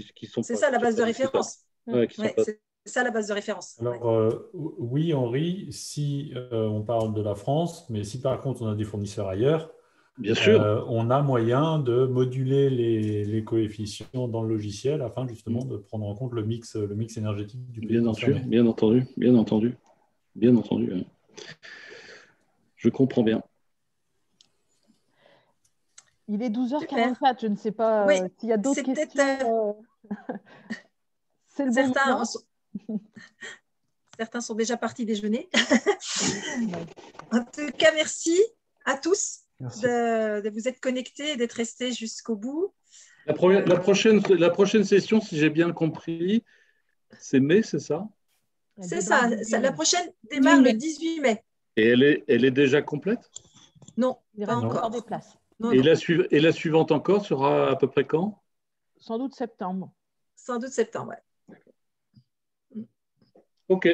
C'est ça la base de référence. Ouais, c'est ça la base de référence. Alors, oui, Henri, si on parle de la France, mais si par contre on a des fournisseurs ailleurs, bien sûr, on a moyen de moduler les coefficients dans le logiciel afin justement de prendre en compte le mix énergétique du pays concerné. Bien entendu. Ouais. Je comprends bien. Il est 12h44, je ne sais pas s'il y a d'autres questions. C'est le certains, bon certains sont déjà partis déjeuner. En tout cas, merci à tous de vous être connectés et d'être restés jusqu'au bout. La prochaine session, si j'ai bien compris, c'est mai, c'est ça? C'est ça. La prochaine démarre le 18 mai. Et elle est déjà complète? Non, pas encore. Des places. Et la suivante encore sera à peu près quand? Sans doute septembre. Sans doute septembre, oui. Ok.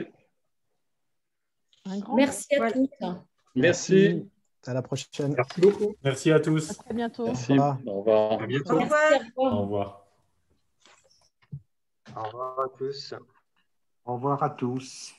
Merci à tous. Merci. À la prochaine. Merci beaucoup. Merci à tous. À très bientôt. Merci. Au revoir. À bientôt. Au revoir. Au revoir. Au revoir à tous. Au revoir à tous.